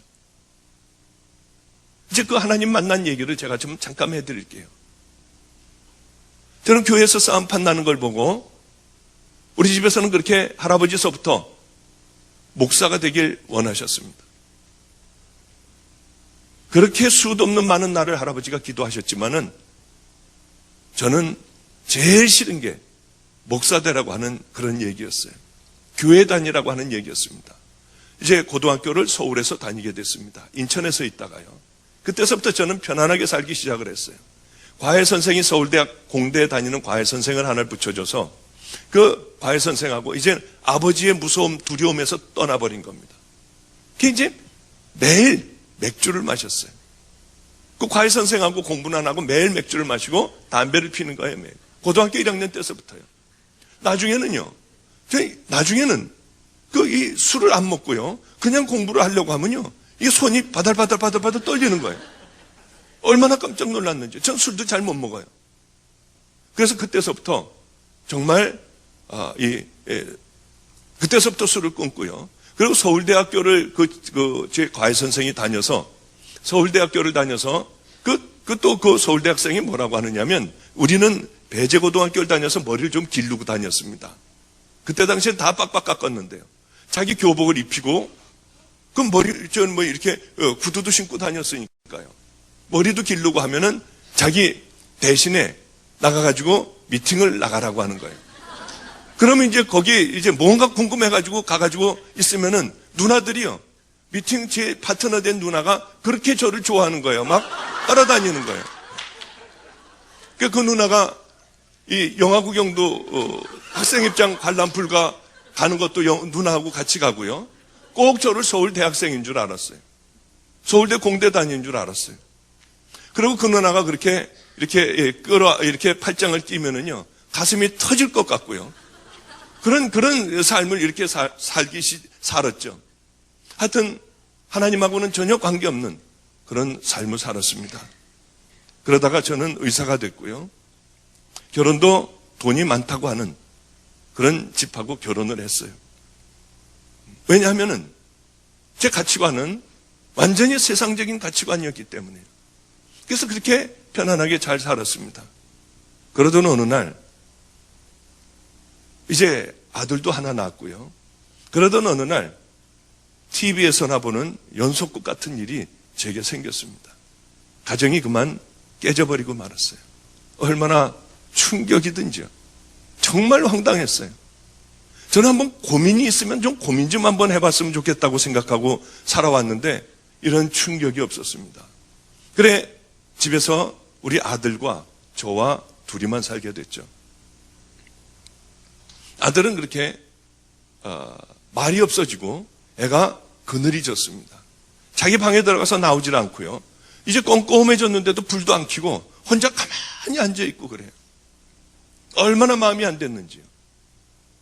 이제 그 하나님 만난 얘기를 제가 좀 잠깐 해드릴게요. 저는 교회에서 싸움판 나는 걸 보고 우리 집에서는 그렇게 할아버지서부터 목사가 되길 원하셨습니다. 그렇게 수도 없는 많은 날을 할아버지가 기도하셨지만은 저는 제일 싫은 게 목사 되라고 하는 그런 얘기였어요. 교회 다니라고 하는 얘기였습니다. 이제 고등학교를 서울에서 다니게 됐습니다. 인천에서 있다가요. 그때서부터 저는 편안하게 살기 시작을 했어요. 과외 선생이 서울대학 공대에 다니는 과외 선생을 하나를 붙여줘서 그 과외 선생하고 이제 아버지의 무서움, 두려움에서 떠나버린 겁니다. 그 이제 매일 맥주를 마셨어요. 그 과외 선생하고 공부는 안 하고 매일 맥주를 마시고 담배를 피는 거예요, 매일. 고등학교 1학년 때서부터요. 나중에는 이 술을 안 먹고요. 그냥 공부를 하려고 하면요. 이 손이 바들바들 떨리는 거예요. 얼마나 깜짝 놀랐는지. 전 술도 잘 못 먹어요. 그래서 그때서부터 정말 그때서부터 술을 끊고요. 그리고 서울대학교를 제 과외 선생이 다녀서 서울대학교를 다녀서 또 그 서울대학생이 뭐라고 하느냐면 우리는 배제고등학교를 다녀서 머리를 좀 기르고 다녔습니다. 그때 당시엔 다 빡빡 깎았는데요. 자기 교복을 입히고 그 머리 전 이렇게 구두도 신고 다녔으니까요. 머리도 기르고 하면은 자기 대신에 나가가지고 미팅을 나가라고 하는 거예요. 그러면 이제 거기 이제 뭔가 궁금해가지고 가가지고 있으면은 누나들이요. 미팅 제 파트너 된 누나가 그렇게 저를 좋아하는 거예요. 막 따라다니는 거예요. 그 누나가 이 영화 구경도 학생 입장 관람 불가 가는 것도 누나하고 같이 가고요. 꼭 저를 서울 대학생인 줄 알았어요. 서울대 공대 다니는 줄 알았어요. 그리고 그 누나가 그렇게 이렇게 팔짱을 끼면은요 가슴이 터질 것 같고요. 그런 삶을 이렇게 살았죠. 하여튼 하나님하고는 전혀 관계없는 그런 삶을 살았습니다. 그러다가 저는 의사가 됐고요. 결혼도 돈이 많다고 하는 그런 집하고 결혼을 했어요. 왜냐하면은 제 가치관은 완전히 세상적인 가치관이었기 때문에요. 그래서 그렇게 편안하게 잘 살았습니다. 그러던 어느 날 이제 아들도 하나 낳았고요. 그러던 어느 날 TV에서나 보는 연속극 같은 일이 제게 생겼습니다. 가정이 그만 깨져버리고 말았어요. 얼마나 충격이든지요. 정말 황당했어요. 저는 한번 고민이 있으면 좀 고민 좀 한번 해봤으면 좋겠다고 생각하고 살아왔는데 이런 충격이 없었습니다. 그래 집에서 우리 아들과 저와 둘이만 살게 됐죠. 아들은 그렇게 말이 없어지고 애가 그늘이졌습니다. 자기 방에 들어가서 나오질 않고요. 이제 껌껌해졌는데도 불도 안 켜고 혼자 가만히 앉아있고 그래요. 얼마나 마음이 안 됐는지요.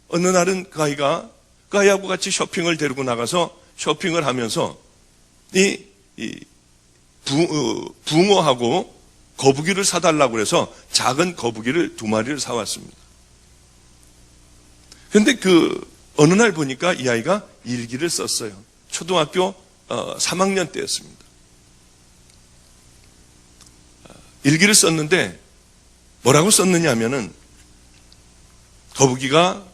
어느 날은 그 아이하고 같이 쇼핑을 데리고 나가서 쇼핑을 하면서 붕어하고 거북이를 사달라고 해서 작은 거북이를 2마리를 사왔습니다. 그런데 어느 날 보니까 이 아이가 일기를 썼어요. 초등학교 3학년 때였습니다. 일기를 썼는데 뭐라고 썼느냐 하면은 거북이가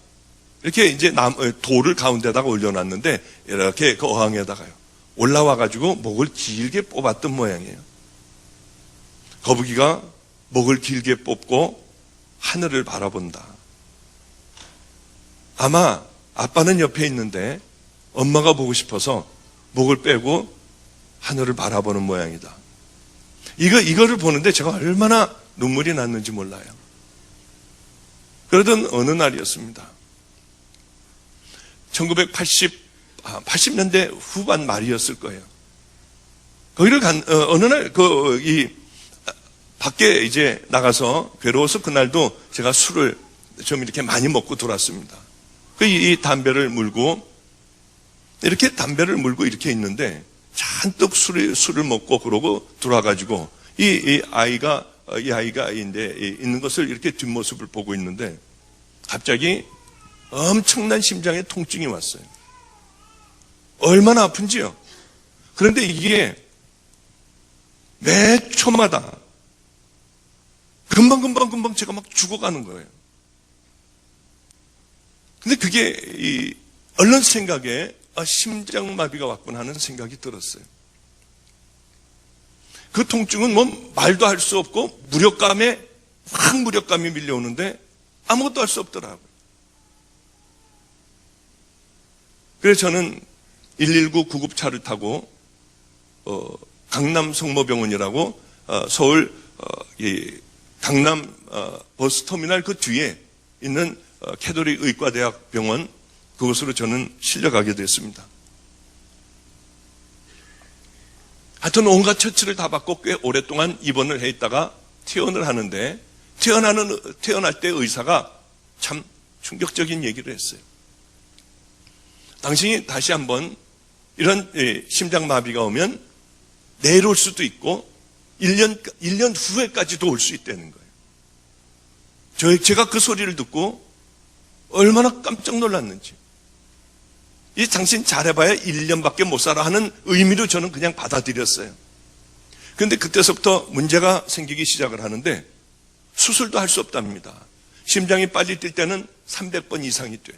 이렇게 이제 돌을 가운데다가 올려놨는데 이렇게 그 어항에다가요. 올라와가지고 목을 길게 뽑았던 모양이에요. 거북이가 목을 길게 뽑고 하늘을 바라본다. 아마 아빠는 옆에 있는데 엄마가 보고 싶어서 목을 빼고 하늘을 바라보는 모양이다. 이거를 보는데 제가 얼마나 눈물이 났는지 몰라요. 그러던 어느 날이었습니다. 80년대 후반 말이었을 거예요. 거기를 어느 날 밖에 이제 나가서 괴로워서 그날도 제가 술을 좀 이렇게 많이 먹고 돌았습니다. 이 담배를 물고 이렇게 있는데 잔뜩 술을 먹고 그러고 돌아가지고 이 아이가 있는 것을 이렇게 뒷모습을 보고 있는데 갑자기 엄청난 심장에 통증이 왔어요. 얼마나 아픈지요. 그런데 이게 매 초마다 금방 제가 막 죽어가는 거예요. 근데 그게 얼른 생각에 심장마비가 왔구나 하는 생각이 들었어요. 그 통증은 뭐 말도 할 수 없고 무력감이 밀려오는데 아무것도 할 수 없더라고요. 그래서 저는 119 구급차를 타고 강남 성모병원이라고 서울 강남 버스터미널 그 뒤에 있는 캐톨릭 의과대학 병원, 그곳으로 저는 실려가게 됐습니다. 하여튼 온갖 처치를 다 받고 꽤 오랫동안 입원을 해 있다가 퇴원을 하는데 퇴원할 때 의사가 참 충격적인 얘기를 했어요. 당신이 다시 한번 이런 심장마비가 오면 내일 올 수도 있고 1년 후에까지도 올 수 있다는 거예요. 제가 그 소리를 듣고 얼마나 깜짝 놀랐는지. 이 당신 잘해봐야 1년밖에 못 살아 하는 의미로 저는 그냥 받아들였어요. 그런데 그때서부터 문제가 생기기 시작을 하는데 수술도 할 수 없답니다. 심장이 빨리 뛸 때는 300번 이상이 돼.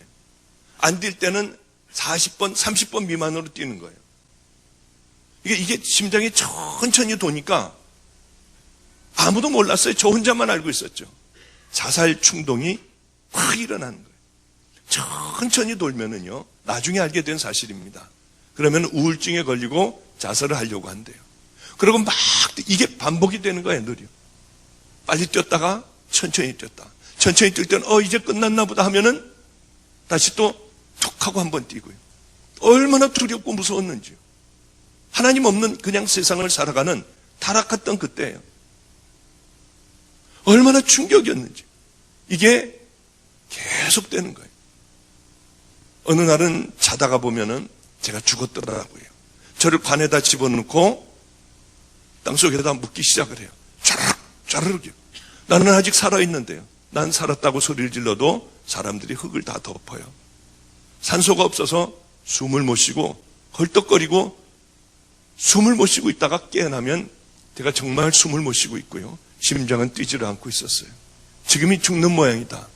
안 뛸 때는 40번, 30번 미만으로 뛰는 거예요. 이게 심장이 천천히 도니까 아무도 몰랐어요. 저 혼자만 알고 있었죠. 자살 충동이 확 일어나는 거예요. 천천히 돌면은요, 나중에 알게 된 사실입니다. 그러면 우울증에 걸리고 자살을 하려고 한대요. 그리고 막 이게 반복이 되는 거예요, 늘요. 빨리 뛰었다가 천천히 뛰었다. 천천히 뛸 때는 이제 끝났나 보다 하면은 다시 또 툭 하고 한번 뛰고요. 얼마나 두렵고 무서웠는지요. 하나님 없는 그냥 세상을 살아가는 타락했던 그때예요. 얼마나 충격이었는지. 이게 계속되는 거예요. 어느 날은 자다가 보면은 제가 죽었더라고요. 저를 관에다 집어넣고 땅속에다 묻기 시작을 해요. 촤락 짜르르. 나는 아직 살아있는데요. 난 살았다고 소리를 질러도 사람들이 흙을 다 덮어요. 산소가 없어서 숨을 못 쉬고 헐떡거리고 숨을 못 쉬고 있다가 깨어나면 제가 정말 숨을 못 쉬고 있고요. 심장은 뛰지를 않고 있었어요. 지금이 죽는 모양이다.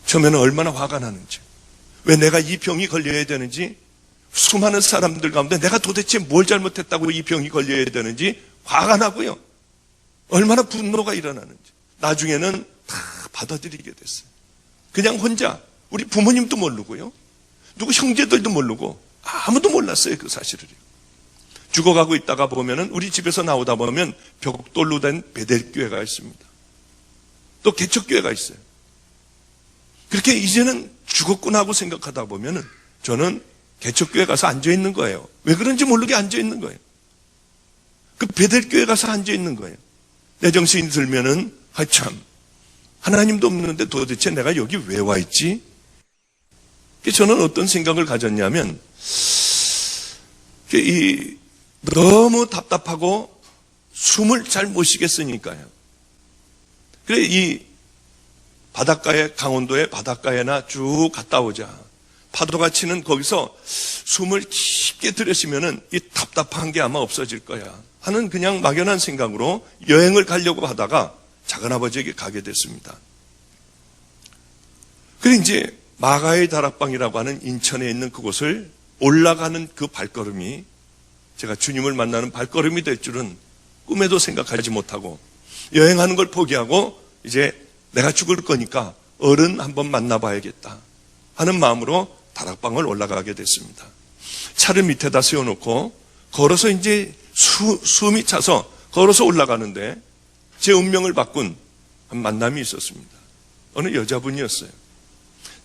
처음에는 얼마나 화가 나는지, 왜 내가 이 병이 걸려야 되는지, 수많은 사람들 가운데 내가 도대체 뭘 잘못했다고 이 병이 걸려야 되는지 화가 나고요. 얼마나 분노가 일어나는지. 나중에는 다 받아들이게 됐어요. 그냥 혼자, 우리 부모님도 모르고요. 누구 형제들도 모르고 아무도 몰랐어요, 그 사실을요. 죽어가고 있다가 보면은 우리 집에서 나오다 보면 벽돌로 된 베델교회가 있습니다. 또 개척교회가 있어요. 그렇게 이제는 죽었구나 하고 생각하다 보면은 저는 개척교회 가서 앉아있는 거예요. 왜 그런지 모르게 앉아있는 거예요. 그 베델교회 가서 앉아있는 거예요. 내 정신이 들면은 참 하나님도 없는데 도대체 내가 여기 왜 와 있지? 저는 어떤 생각을 가졌냐면 너무 답답하고 숨을 잘 못 쉬겠으니까요. 그래 이 바닷가에, 강원도의 바닷가에나 쭉 갔다 오자. 파도가 치는 거기서 숨을 깊게 들이쉬면은 이 답답한 게 아마 없어질 거야 하는 그냥 막연한 생각으로 여행을 가려고 하다가 작은아버지에게 가게 됐습니다. 그래 이제 마가의 다락방이라고 하는 인천에 있는 그곳을 올라가는 그 발걸음이 제가 주님을 만나는 발걸음이 될 줄은 꿈에도 생각하지 못하고, 여행하는 걸 포기하고 이제 내가 죽을 거니까 어른 한번 만나봐야겠다 하는 마음으로 다락방을 올라가게 됐습니다. 차를 밑에다 세워놓고 걸어서 이제 숨이 차서 걸어서 올라가는데 제 운명을 바꾼 한 만남이 있었습니다. 어느 여자분이었어요.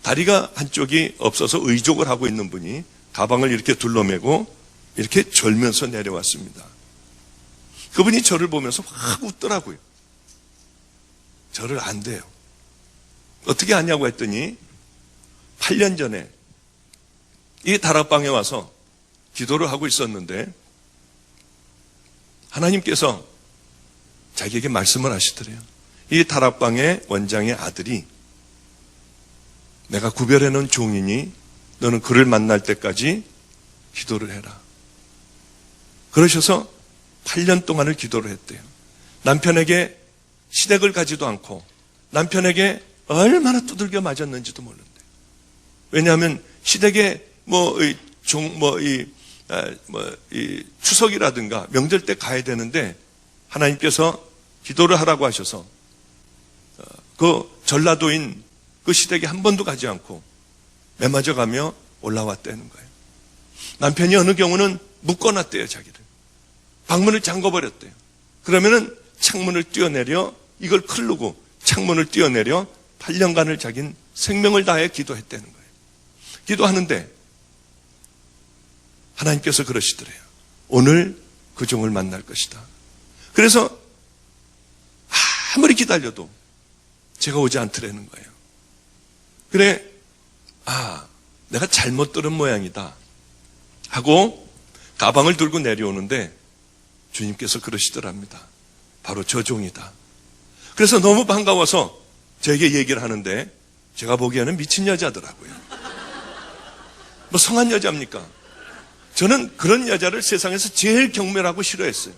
다리가 한쪽이 없어서 의족을 하고 있는 분이 가방을 이렇게 둘러매고 이렇게 절면서 내려왔습니다. 그분이 저를 보면서 확 웃더라고요. 저를 안대요. 어떻게 아냐고 했더니 8년 전에 이 다락방에 와서 기도를 하고 있었는데 하나님께서 자기에게 말씀을 하시더래요. 이 다락방의 원장의 아들이 내가 구별해놓은 종이니 너는 그를 만날 때까지 기도를 해라. 그러셔서 8년 동안을 기도를 했대요. 남편에게 시댁을 가지도 않고 남편에게 얼마나 두들겨 맞았는지도 모른대요. 왜냐하면 시댁에 추석이라든가 명절 때 가야 되는데 하나님께서 기도를 하라고 하셔서 그 전라도인 그 시댁에 한 번도 가지 않고 매맞아 가며 올라왔다는 거예요. 남편이 어느 경우는 묶어놨대요, 자기를. 방문을 잠궈버렸대요. 그러면은 창문을 뛰어내려 이걸 클르고 창문을 뛰어내려 8년간을 자긴 생명을 다해 기도했다는 거예요. 기도하는데 하나님께서 그러시더래요. 오늘 그 종을 만날 것이다. 그래서 아무리 기다려도 제가 오지 않더라는 거예요. 그래, 내가 잘못 들은 모양이다 하고 가방을 들고 내려오는데 주님께서 그러시더랍니다. 바로 저 종이다. 그래서 너무 반가워서 저에게 얘기를 하는데 제가 보기에는 미친 여자더라고요. 뭐 성한 여자입니까? 저는 그런 여자를 세상에서 제일 경멸하고 싫어했어요.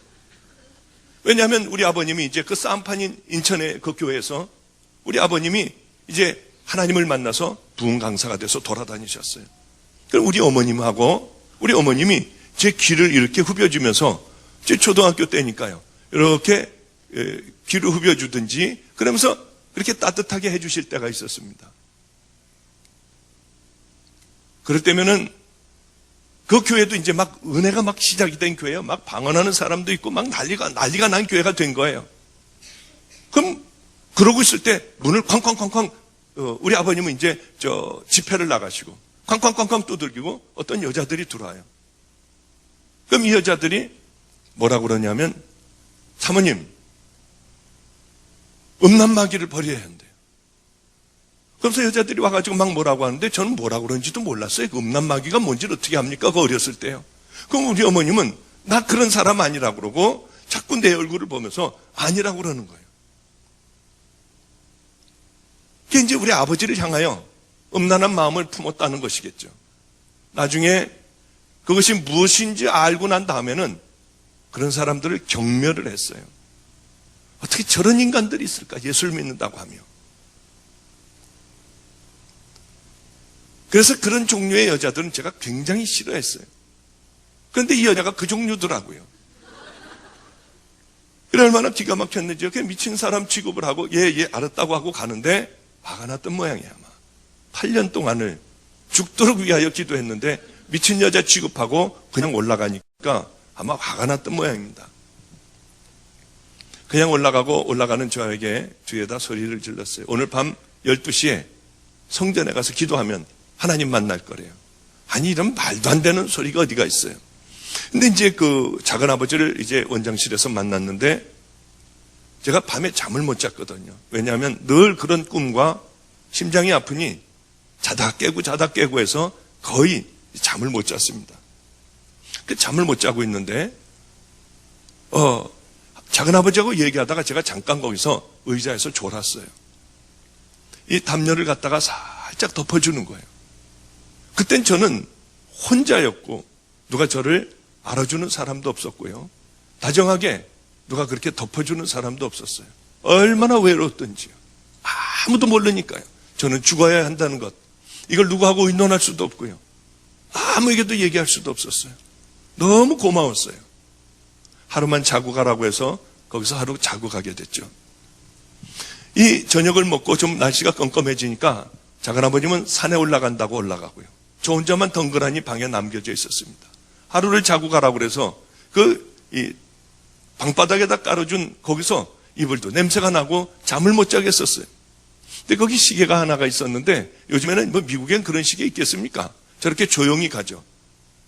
왜냐하면 우리 아버님이 이제 그 쌈판인 인천의 그 교회에서 우리 아버님이 이제 하나님을 만나서 부흥 강사가 돼서 돌아다니셨어요. 그럼 우리 어머님하고 우리 어머님이 제 귀를 이렇게 후벼주면서 제 초등학교 때니까요. 이렇게 귀를 후벼주든지 그러면서 그렇게 따뜻하게 해주실 때가 있었습니다. 그럴 때면은 그 교회도 이제 막 은혜가 막 시작이 된 교회예요. 막 방언하는 사람도 있고 막 난리가 난 교회가 된 거예요. 그럼 그러고 있을 때 문을 쾅쾅쾅쾅 우리 아버님은 이제 집회를 나가시고 쾅쾅쾅쾅 두들기고 어떤 여자들이 들어와요. 그럼 이 여자들이 뭐라고 그러냐면 사모님 음란마귀를 버려야 한대요. 그래서 여자들이 와가지고 막 뭐라고 하는데 저는 뭐라고 그런지도 몰랐어요. 그 음란마귀가 뭔지를 어떻게 합니까? 그 어렸을 때요. 그럼 우리 어머님은 나 그런 사람 아니라고 그러고 자꾸 내 얼굴을 보면서 아니라고 그러는 거예요. 그게 이제 우리 아버지를 향하여 음란한 마음을 품었다는 것이겠죠. 나중에 그것이 무엇인지 알고 난 다음에는 그런 사람들을 경멸을 했어요. 어떻게 저런 인간들이 있을까? 예수를 믿는다고 하며. 그래서 그런 종류의 여자들은 제가 굉장히 싫어했어요. 그런데 이 여자가 그 종류더라고요. 그래 얼마나 기가 막혔는지요. 그냥 미친 사람 취급을 하고 예 알았다고 하고 가는데 화가 났던 모양이야 아마. 8년 동안을 죽도록 위하여 기도했는데 미친 여자 취급하고 그냥 올라가니까 아마 화가 났던 모양입니다. 그냥 올라가는 저에게 뒤에다 소리를 질렀어요. 오늘 밤 12시에 성전에 가서 기도하면 하나님 만날 거래요. 아니 이런 말도 안 되는 소리가 어디가 있어요. 근데 이제 그 작은 아버지를 이제 원장실에서 만났는데 제가 밤에 잠을 못 잤거든요. 왜냐하면 늘 그런 꿈과 심장이 아프니 자다 깨고 해서 거의 잠을 못 잤습니다. 그 잠을 못 자고 있는데 작은 아버지하고 얘기하다가 제가 잠깐 거기서 의자에서 졸았어요. 이 담요를 갖다가 살짝 덮어주는 거예요. 그땐 저는 혼자였고 누가 저를 알아주는 사람도 없었고요. 다정하게 누가 그렇게 덮어주는 사람도 없었어요. 얼마나 외로웠던지요. 아무도 모르니까요. 저는 죽어야 한다는 것. 이걸 누구하고 의논할 수도 없고요. 아무에게도 얘기할 수도 없었어요. 너무 고마웠어요. 하루만 자고 가라고 해서 거기서 하루 자고 가게 됐죠. 이 저녁을 먹고 좀 날씨가 껌껌해지니까 작은아버님은 산에 올라간다고 올라가고요. 저 혼자만 덩그러니 방에 남겨져 있었습니다. 하루를 자고 가라고 그래서 이 방바닥에다 깔아준 거기서 이불도 냄새가 나고 잠을 못 자겠었어요. 근데 거기 시계가 하나가 있었는데 요즘에는 뭐 미국엔 그런 시계 있겠습니까? 저렇게 조용히 가죠.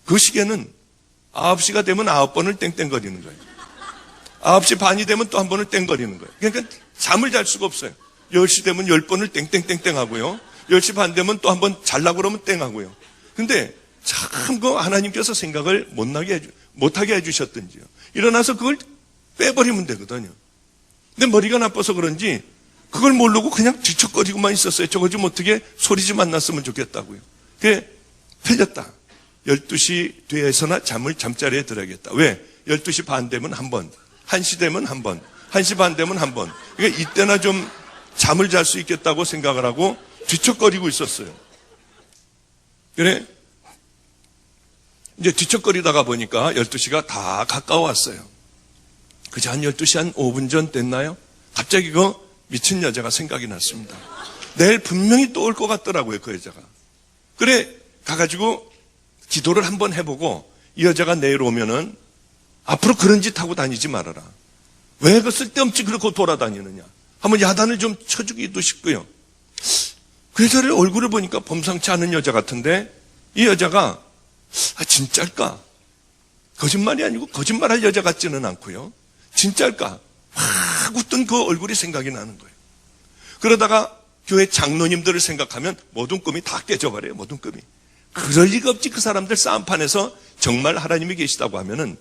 그 시계는 9시가 되면 9번을 땡땡거리는 거예요. 9시 반이 되면 또 한 번을 땡거리는 거예요. 그러니까 잠을 잘 수가 없어요. 10시 되면 10번을 땡땡땡땡 하고요. 10시 반 되면 또 한 번 잘라고 그러면 땡 하고요. 근데 참 그 하나님께서 생각을 못하게 해주셨던지요. 일어나서 그걸 빼버리면 되거든요. 근데 머리가 나빠서 그런지 그걸 모르고 그냥 뒤척거리고만 있었어요. 저거 좀 어떻게 소리 좀 안 났으면 좋겠다고요. 그게 틀렸다. 12시 뒤에서나 잠자리에 들어야겠다. 왜? 12시 반 되면 한 번, 1시 되면 한 번, 1시 반 되면 한 번. 그러니까 이때나 좀 잠을 잘 수 있겠다고 생각을 하고 뒤척거리고 있었어요. 그래? 이제 뒤척거리다가 보니까 12시가 다 가까워왔어요. 그저 한 12시 한 5분 전 됐나요? 갑자기 그 미친 여자가 생각이 났습니다. 내일 분명히 또 올 것 같더라고요, 그 여자가. 그래, 가가지고 기도를 한번 해보고 이 여자가 내일 오면은 앞으로 그런 짓 하고 다니지 말아라. 왜 그 쓸데없이 그렇게 돌아다니느냐. 한번 야단을 좀 쳐주기도 싶고요. 그 여자를 얼굴을 보니까 범상치 않은 여자 같은데 이 여자가 진짜일까? 거짓말이 아니고 거짓말할 여자 같지는 않고요. 진짜일까? 확 웃던 그 얼굴이 생각이 나는 거예요. 그러다가 교회 장로님들을 생각하면 모든 꿈이 다 깨져버려요. 모든 꿈이. 그럴 리가 없지. 그 사람들 싸움판에서 정말 하나님이 계시다고 하면은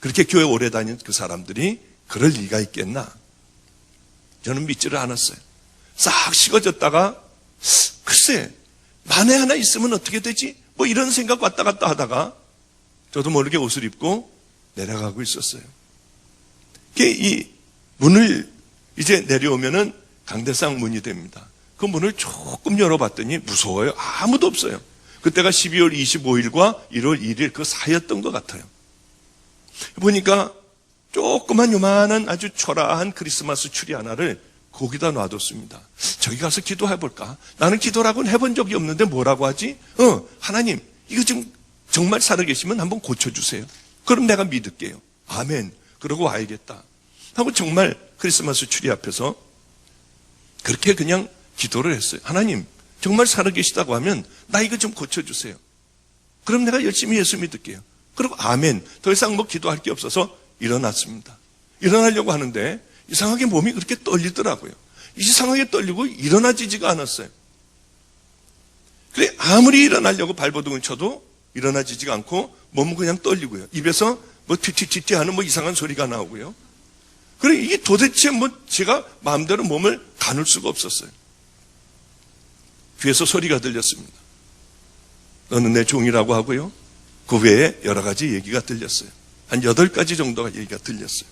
그렇게 교회 오래 다닌 그 사람들이 그럴 리가 있겠나? 저는 믿지를 않았어요. 싹 식어졌다가 글쎄 만에 하나 있으면 어떻게 되지? 뭐 이런 생각 왔다 갔다 하다가 저도 모르게 옷을 입고 내려가고 있었어요. 이 문을 이제 내려오면은 강대상 문이 됩니다. 그 문을 조금 열어봤더니 무서워요. 아무도 없어요. 그때가 12월 25일과 1월 1일 그 사이였던 것 같아요. 보니까 조그만 요만한 아주 초라한 크리스마스 추리 하나를 거기다 놔뒀습니다. 저기 가서 기도해볼까? 나는 기도라고는 해본 적이 없는데 뭐라고 하지? 하나님 이거 좀 정말 살아계시면 한번 고쳐주세요. 그럼 내가 믿을게요. 아멘. 그러고 와야겠다 하고 정말 크리스마스 추리 앞에서 그렇게 그냥 기도를 했어요. 하나님 정말 살아계시다고 하면 나 이거 좀 고쳐주세요. 그럼 내가 열심히 예수 믿을게요. 그리고 아멘. 더 이상 뭐 기도할 게 없어서 일어났습니다. 일어나려고 하는데 이상하게 몸이 그렇게 떨리더라고요. 이상하게 떨리고 일어나지지가 않았어요. 그래 아무리 일어나려고 발버둥을 쳐도 일어나지지가 않고 몸은 그냥 떨리고요. 입에서 뭐 튀튀튀튀 하는 뭐 이상한 소리가 나오고요. 그래 이게 도대체 뭐 제가 마음대로 몸을 가눌 수가 없었어요. 귀에서 소리가 들렸습니다. 너는 내 종이라고 하고요. 그 외에 여러 가지 얘기가 들렸어요. 한 8가지 정도가 얘기가 들렸어요.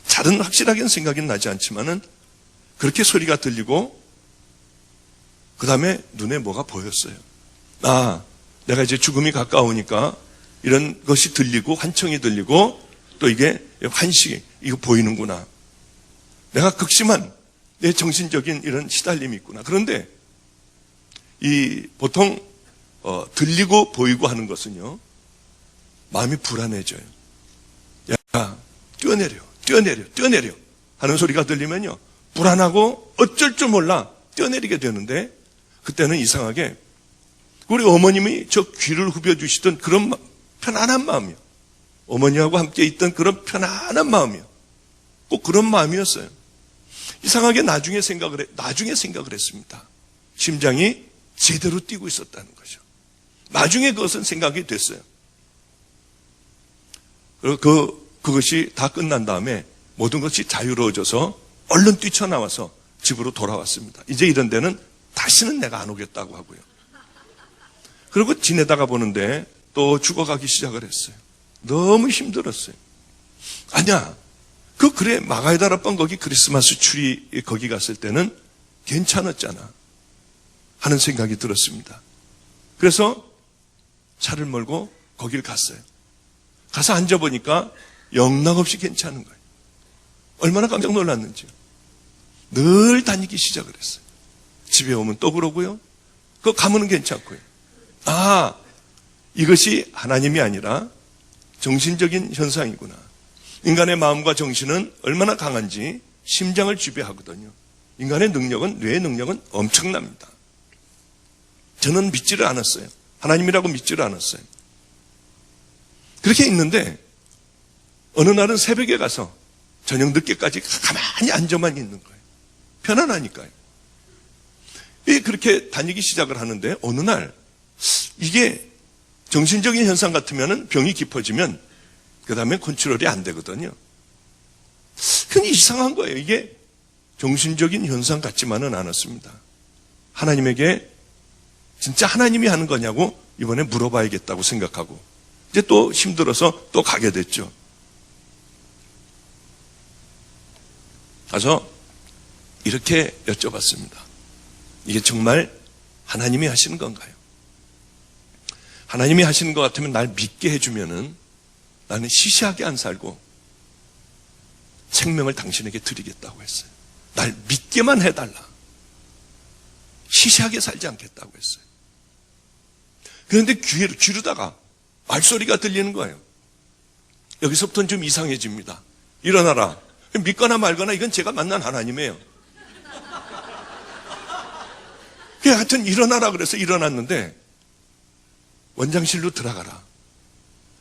잘은 확실하게는 생각이 나지 않지만은 그렇게 소리가 들리고 그 다음에 눈에 뭐가 보였어요. 아, 내가 이제 죽음이 가까우니까 이런 것이 들리고 환청이 들리고 또 이게 환식이 이거 보이는구나. 내가 극심한 내 정신적인 이런 시달림이 있구나. 그런데 이 보통 들리고 보이고 하는 것은요, 마음이 불안해져요. 야, 뛰어내려 하는 소리가 들리면요, 불안하고 어쩔 줄 몰라 뛰어내리게 되는데, 그때는 이상하게 우리 어머님이 저 귀를 후벼주시던 그런 편안한 마음이요. 어머니하고 함께 있던 그런 편안한 마음이요. 꼭 그런 마음이었어요. 이상하게 나중에 생각을 했습니다. 심장이 제대로 뛰고 있었다는 거죠. 나중에 그것은 생각이 됐어요. 그리고 그것이 다 끝난 다음에 모든 것이 자유로워져서 얼른 뛰쳐나와서 집으로 돌아왔습니다. 이제 이런 데는 다시는 내가 안 오겠다고 하고요. 그리고 지내다가 보는데 또 죽어가기 시작을 했어요. 너무 힘들었어요. 아니야. 그래 마가이다라방 거기 크리스마스 추리 거기 갔을 때는 괜찮았잖아 하는 생각이 들었습니다. 그래서 차를 몰고 거길 갔어요. 가서 앉아보니까 영락없이 괜찮은 거예요. 얼마나 깜짝 놀랐는지요. 늘 다니기 시작을 했어요. 집에 오면 또 그러고요. 그거 가면은 괜찮고요. 아, 이것이 하나님이 아니라 정신적인 현상이구나. 인간의 마음과 정신은 얼마나 강한지 심장을 지배하거든요. 인간의 능력은, 뇌의 능력은 엄청납니다. 저는 믿지를 않았어요. 하나님이라고 믿지를 않았어요. 그렇게 있는데 어느 날은 새벽에 가서 저녁 늦게까지 가만히 앉아만 있는 거예요. 편안하니까요. 그렇게 다니기 시작을 하는데 어느 날 이게 정신적인 현상 같으면 병이 깊어지면 그 다음에 컨트롤이 안 되거든요. 근데 이상한 거예요. 이게 정신적인 현상 같지만은 않았습니다. 하나님에게 진짜 하나님이 하는 거냐고 이번에 물어봐야겠다고 생각하고 이제 또 힘들어서 또 가게 됐죠. 가서 이렇게 여쭤봤습니다. 이게 정말 하나님이 하시는 건가요? 하나님이 하시는 것 같으면 날 믿게 해주면은 나는 시시하게 안 살고 생명을 당신에게 드리겠다고 했어요. 날 믿게만 해달라. 시시하게 살지 않겠다고 했어요. 그런데 귀로다가 말소리가 들리는 거예요. 여기서부터는 좀 이상해집니다. 일어나라. 믿거나 말거나 이건 제가 만난 하나님이에요. 하여튼 일어나라 그래서 일어났는데 원장실로 들어가라.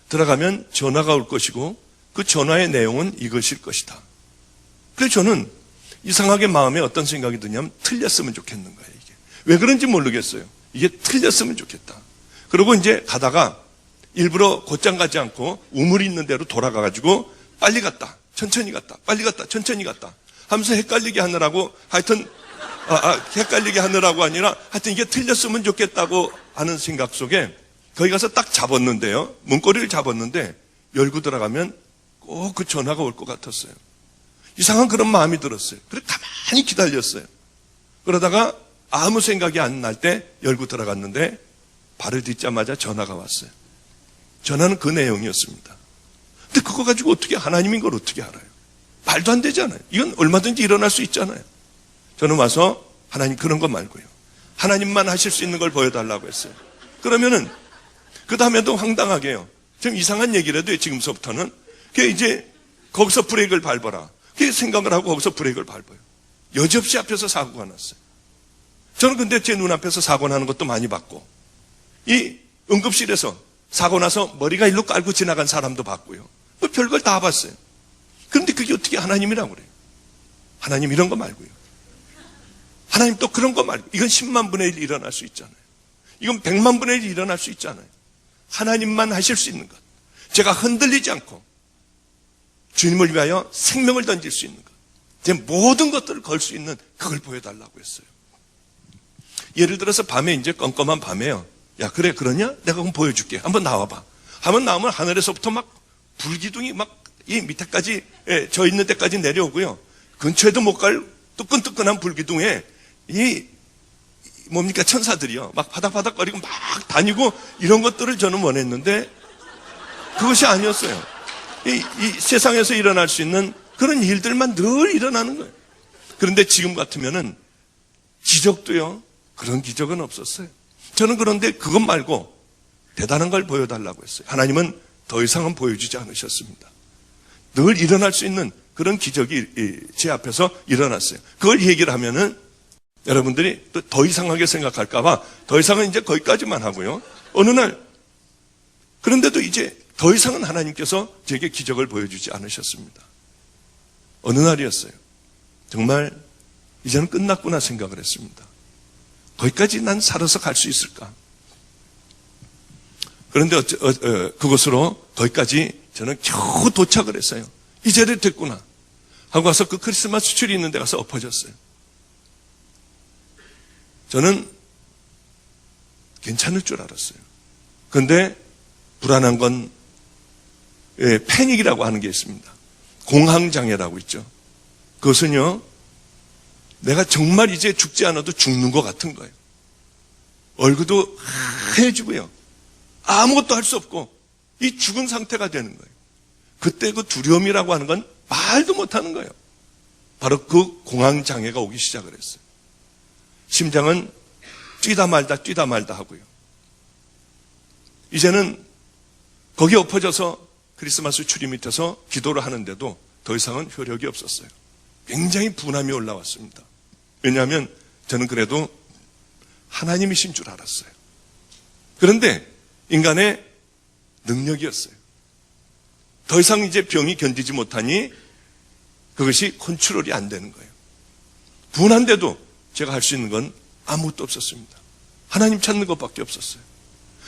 들어가면 전화가 올 것이고 그 전화의 내용은 이것일 것이다. 그래서 저는 이상하게 마음에 어떤 생각이 드냐면 틀렸으면 좋겠는 거예요. 이게 왜 그런지 모르겠어요. 이게 틀렸으면 좋겠다. 그리고 이제 가다가 일부러 곧장 가지 않고 우물이 있는 대로 돌아가가지고 빨리 갔다, 천천히 갔다, 빨리 갔다, 천천히 갔다 하면서 헷갈리게 하느라고 하여튼 헷갈리게 하느라고 아니라 하여튼 이게 틀렸으면 좋겠다고 하는 생각 속에 거기 가서 딱 잡았는데요. 문고리를 잡았는데 열고 들어가면 꼭 그 전화가 올 것 같았어요. 이상한 그런 마음이 들었어요. 그래 가만히 기다렸어요. 그러다가 아무 생각이 안 날 때 열고 들어갔는데 발을 딛자마자 전화가 왔어요. 전화는 그 내용이었습니다. 근데 그거 가지고 어떻게 하나님인 걸 어떻게 알아요? 말도 안 되잖아요. 이건 얼마든지 일어날 수 있잖아요. 저는 와서 하나님 그런 거 말고요. 하나님만 하실 수 있는 걸 보여달라고 했어요. 그러면은 그 다음에도 황당하게요. 좀 이상한 얘기를 해도 지금서부터는 그게 이제 거기서 브레이크를 밟아라. 그게 생각을 하고 거기서 브레이크를 밟아요. 여지없이 앞에서 사고가 났어요. 저는 근데 제 눈앞에서 사고 나는 것도 많이 봤고 이 응급실에서 사고 나서 머리가 일로 깔고 지나간 사람도 봤고요. 뭐 별걸 다 봤어요. 그런데 그게 어떻게 하나님이라고 그래요? 하나님 이런 거 말고요. 하나님 또 그런 거 말고 이건 10만 분의 1 일어날 수 있잖아요. 이건 100만 분의 1 일어날 수 있잖아요. 하나님만 하실 수 있는 것. 제가 흔들리지 않고 주님을 위하여 생명을 던질 수 있는 것, 제 모든 것들을 걸 수 있는 그걸 보여달라고 했어요. 예를 들어서 밤에 이제 껌껌한 밤에요. 야, 그래, 그러냐? 내가 그럼 보여줄게. 한번 나와봐. 한번 나오면 하늘에서부터 막 불기둥이 막 이 밑에까지, 저 있는 데까지 내려오고요. 근처에도 못 갈 뜨끈뜨끈한 불기둥에 이 뭡니까? 천사들이요. 막 바닥바닥거리고 막 다니고 이런 것들을 저는 원했는데 그것이 아니었어요. 이 세상에서 일어날 수 있는 그런 일들만 늘 일어나는 거예요. 그런데 지금 같으면은 기적도요. 그런 기적은 없었어요. 저는 그런데 그것 말고 대단한 걸 보여달라고 했어요. 하나님은 더 이상은 보여주지 않으셨습니다. 늘 일어날 수 있는 그런 기적이 제 앞에서 일어났어요. 그걸 얘기를 하면은 여러분들이 또 더 이상하게 생각할까봐 더 이상은 이제 거기까지만 하고요. 어느 날, 그런데도 이제 더 이상은 하나님께서 제게 기적을 보여주지 않으셨습니다. 어느 날이었어요. 정말 이제는 끝났구나 생각을 했습니다. 거기까지 난 살아서 갈 수 있을까? 그런데 그곳으로 거기까지 저는 겨우 도착을 했어요. 이제는 됐구나 하고 와서 그 크리스마스 추리 있는 데 가서 엎어졌어요. 저는 괜찮을 줄 알았어요. 그런데 불안한 건 패닉이라고 하는 게 있습니다. 공황장애라고 있죠. 그것은요, 내가 정말 이제 죽지 않아도 죽는 것 같은 거예요. 얼굴도 하얘지고요. 아무것도 할 수 없고 이 죽은 상태가 되는 거예요. 그때 그 두려움이라고 하는 건 말도 못하는 거예요. 바로 그 공황장애가 오기 시작을 했어요. 심장은 뛰다 말다 하고요. 이제는 거기 엎어져서 크리스마스 추리 밑에서 기도를 하는데도 더 이상은 효력이 없었어요. 굉장히 분함이 올라왔습니다. 왜냐하면 저는 그래도 하나님이신 줄 알았어요. 그런데 인간의 능력이었어요. 더 이상 이제 병이 견디지 못하니 그것이 컨트롤이 안 되는 거예요. 분한데도 제가 할 수 있는 건 아무것도 없었습니다. 하나님 찾는 것밖에 없었어요.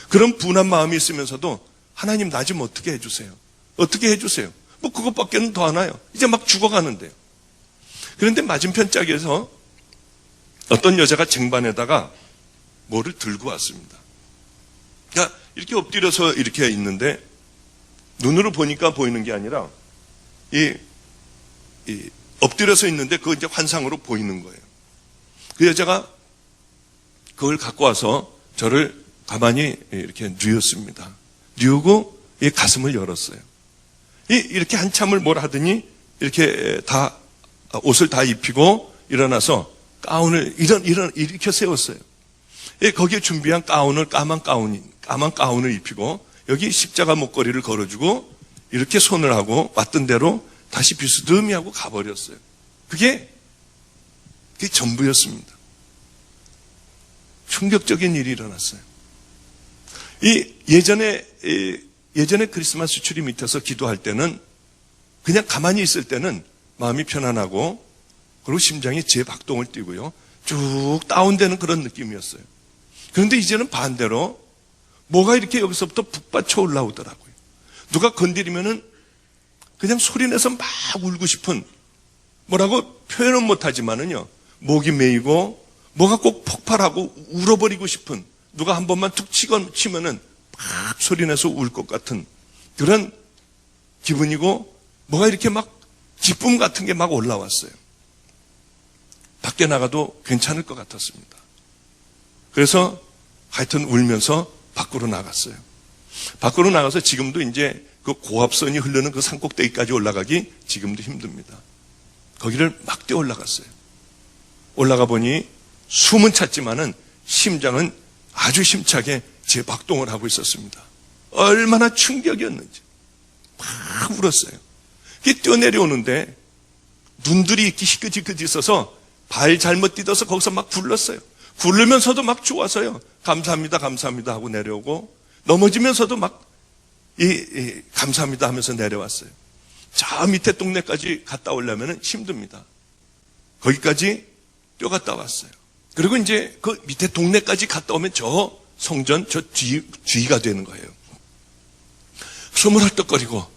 그런 분한 마음이 있으면서도 하나님 나 좀 어떻게 해주세요. 어떻게 해주세요. 뭐 그것밖에는 더 안 와요. 이제 막 죽어가는데요. 그런데 맞은편 짝에서 어떤 여자가 쟁반에다가 뭐를 들고 왔습니다. 그러니까 이렇게 엎드려서 이렇게 있는데 눈으로 보니까 보이는 게 아니라 이 엎드려서 있는데 그거 이제 환상으로 보이는 거예요. 그 여자가 그걸 갖고 와서 저를 가만히 이렇게 뉘었습니다. 뉘우고 이 가슴을 열었어요. 이렇게 한참을 뭘 하더니 이렇게 다 옷을 다 입히고 일어나서 가운을 이렇게 세웠어요. 거기에 준비한 가운을 까만 가운을 입히고 여기 십자가 목걸이를 걸어주고 이렇게 손을 하고 왔던 대로 다시 비스듬히 하고 가버렸어요. 그게 전부였습니다. 충격적인 일이 일어났어요. 예전에 크리스마스 추리 밑에서 기도할 때는 그냥 가만히 있을 때는 마음이 편안하고 그리고 심장이 재박동을 띄고요. 쭉 다운되는 그런 느낌이었어요. 그런데 이제는 반대로 뭐가 이렇게 여기서부터 북받쳐 올라오더라고요. 누가 건드리면은 그냥 소리내서 막 울고 싶은, 뭐라고 표현은 못하지만은요, 목이 메이고 뭐가 꼭 폭발하고 울어버리고 싶은, 누가 한 번만 툭 치면은 막 소리내서 울 것 같은 그런 기분이고, 뭐가 이렇게 막 기쁨 같은 게 막 올라왔어요. 밖에 나가도 괜찮을 것 같았습니다. 그래서 하여튼 울면서 밖으로 나갔어요. 밖으로 나가서 지금도 이제 그 고압선이 흐르는 그 산꼭대기까지 올라가기 지금도 힘듭니다. 거기를 막 뛰어 올라갔어요. 올라가 보니 숨은 찼지만은 심장은 아주 힘차게 재박동을 하고 있었습니다. 얼마나 충격이었는지 막 울었어요. 뛰어내려오는데 눈들이 이렇게 희끗희끗 있어서 발 잘못 디뎌서 거기서 막 굴렀어요. 굴르면서도 막 좋아서요. 감사합니다, 감사합니다 하고 내려오고, 넘어지면서도 막 감사합니다 하면서 내려왔어요. 저 밑에 동네까지 갔다 오려면 힘듭니다. 거기까지 뛰어갔다 왔어요. 그리고 이제 그 밑에 동네까지 갔다 오면 저 성전, 저 뒤가 되는 거예요. 숨을 헐떡거리고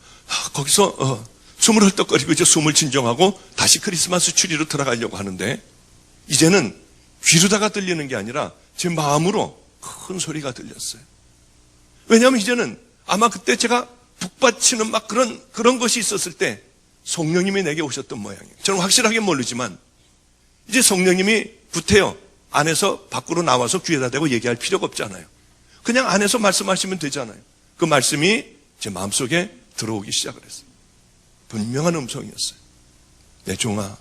거기서 숨을 헐떡거리고 이제 숨을 진정하고 다시 크리스마스 추리로 들어가려고 하는데 이제는 귀로다가 들리는 게 아니라 제 마음으로 큰 소리가 들렸어요. 왜냐하면 이제는 아마 그때 제가 북받치는 막 그런 것이 있었을 때 성령님이 내게 오셨던 모양이에요. 저는 확실하게 모르지만 이제 성령님이 구태여 안에서 밖으로 나와서 귀에다 대고 얘기할 필요가 없잖아요. 그냥 안에서 말씀하시면 되잖아요. 그 말씀이 제 마음속에 들어오기 시작을 했어요. 분명한 음성이었어요. 내 종아,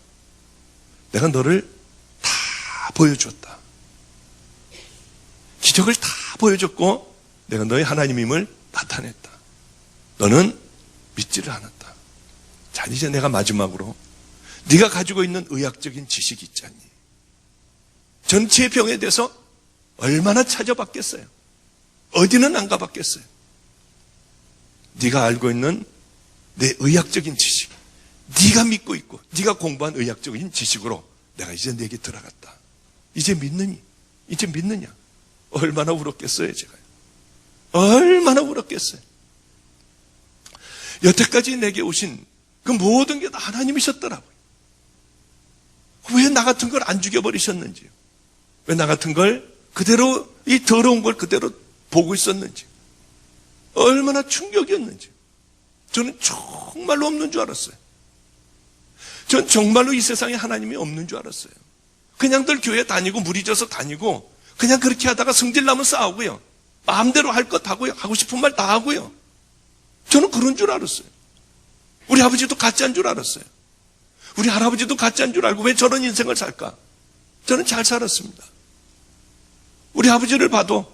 내가 너를 다 보여줬다. 기적을 다 보여줬고 내가 너의 하나님임을 나타냈다. 너는 믿지를 않았다. 자, 이제 내가 마지막으로 네가 가지고 있는 의학적인 지식이 있잖니. 전체 병에 대해서 얼마나 찾아봤겠어요. 어디는 안 가봤겠어요. 네가 알고 있는 내 의학적인 지식, 네가 믿고 있고 네가 공부한 의학적인 지식으로 내가 이제 내게 들어갔다. 이제 믿느니? 이제 믿느냐? 얼마나 울었겠어요, 제가. 얼마나 울었겠어요. 여태까지 내게 오신 그 모든 게 다 하나님이셨더라고요. 왜 나 같은 걸 안 죽여버리셨는지요? 왜 나 같은 걸 그대로, 이 더러운 걸 그대로 보고 있었는지, 얼마나 충격이었는지. 저는 정말로 없는 줄 알았어요. 전 정말로 이 세상에 하나님이 없는 줄 알았어요. 그냥들 교회 다니고 무리져서 다니고 그냥 그렇게 하다가 성질나면 싸우고요. 마음대로 할 것 하고요. 하고 싶은 말 다 하고요. 저는 그런 줄 알았어요. 우리 아버지도 가짜인 줄 알았어요. 우리 할아버지도 가짜인 줄 알고 왜 저런 인생을 살까? 저는 잘 살았습니다. 우리 아버지를 봐도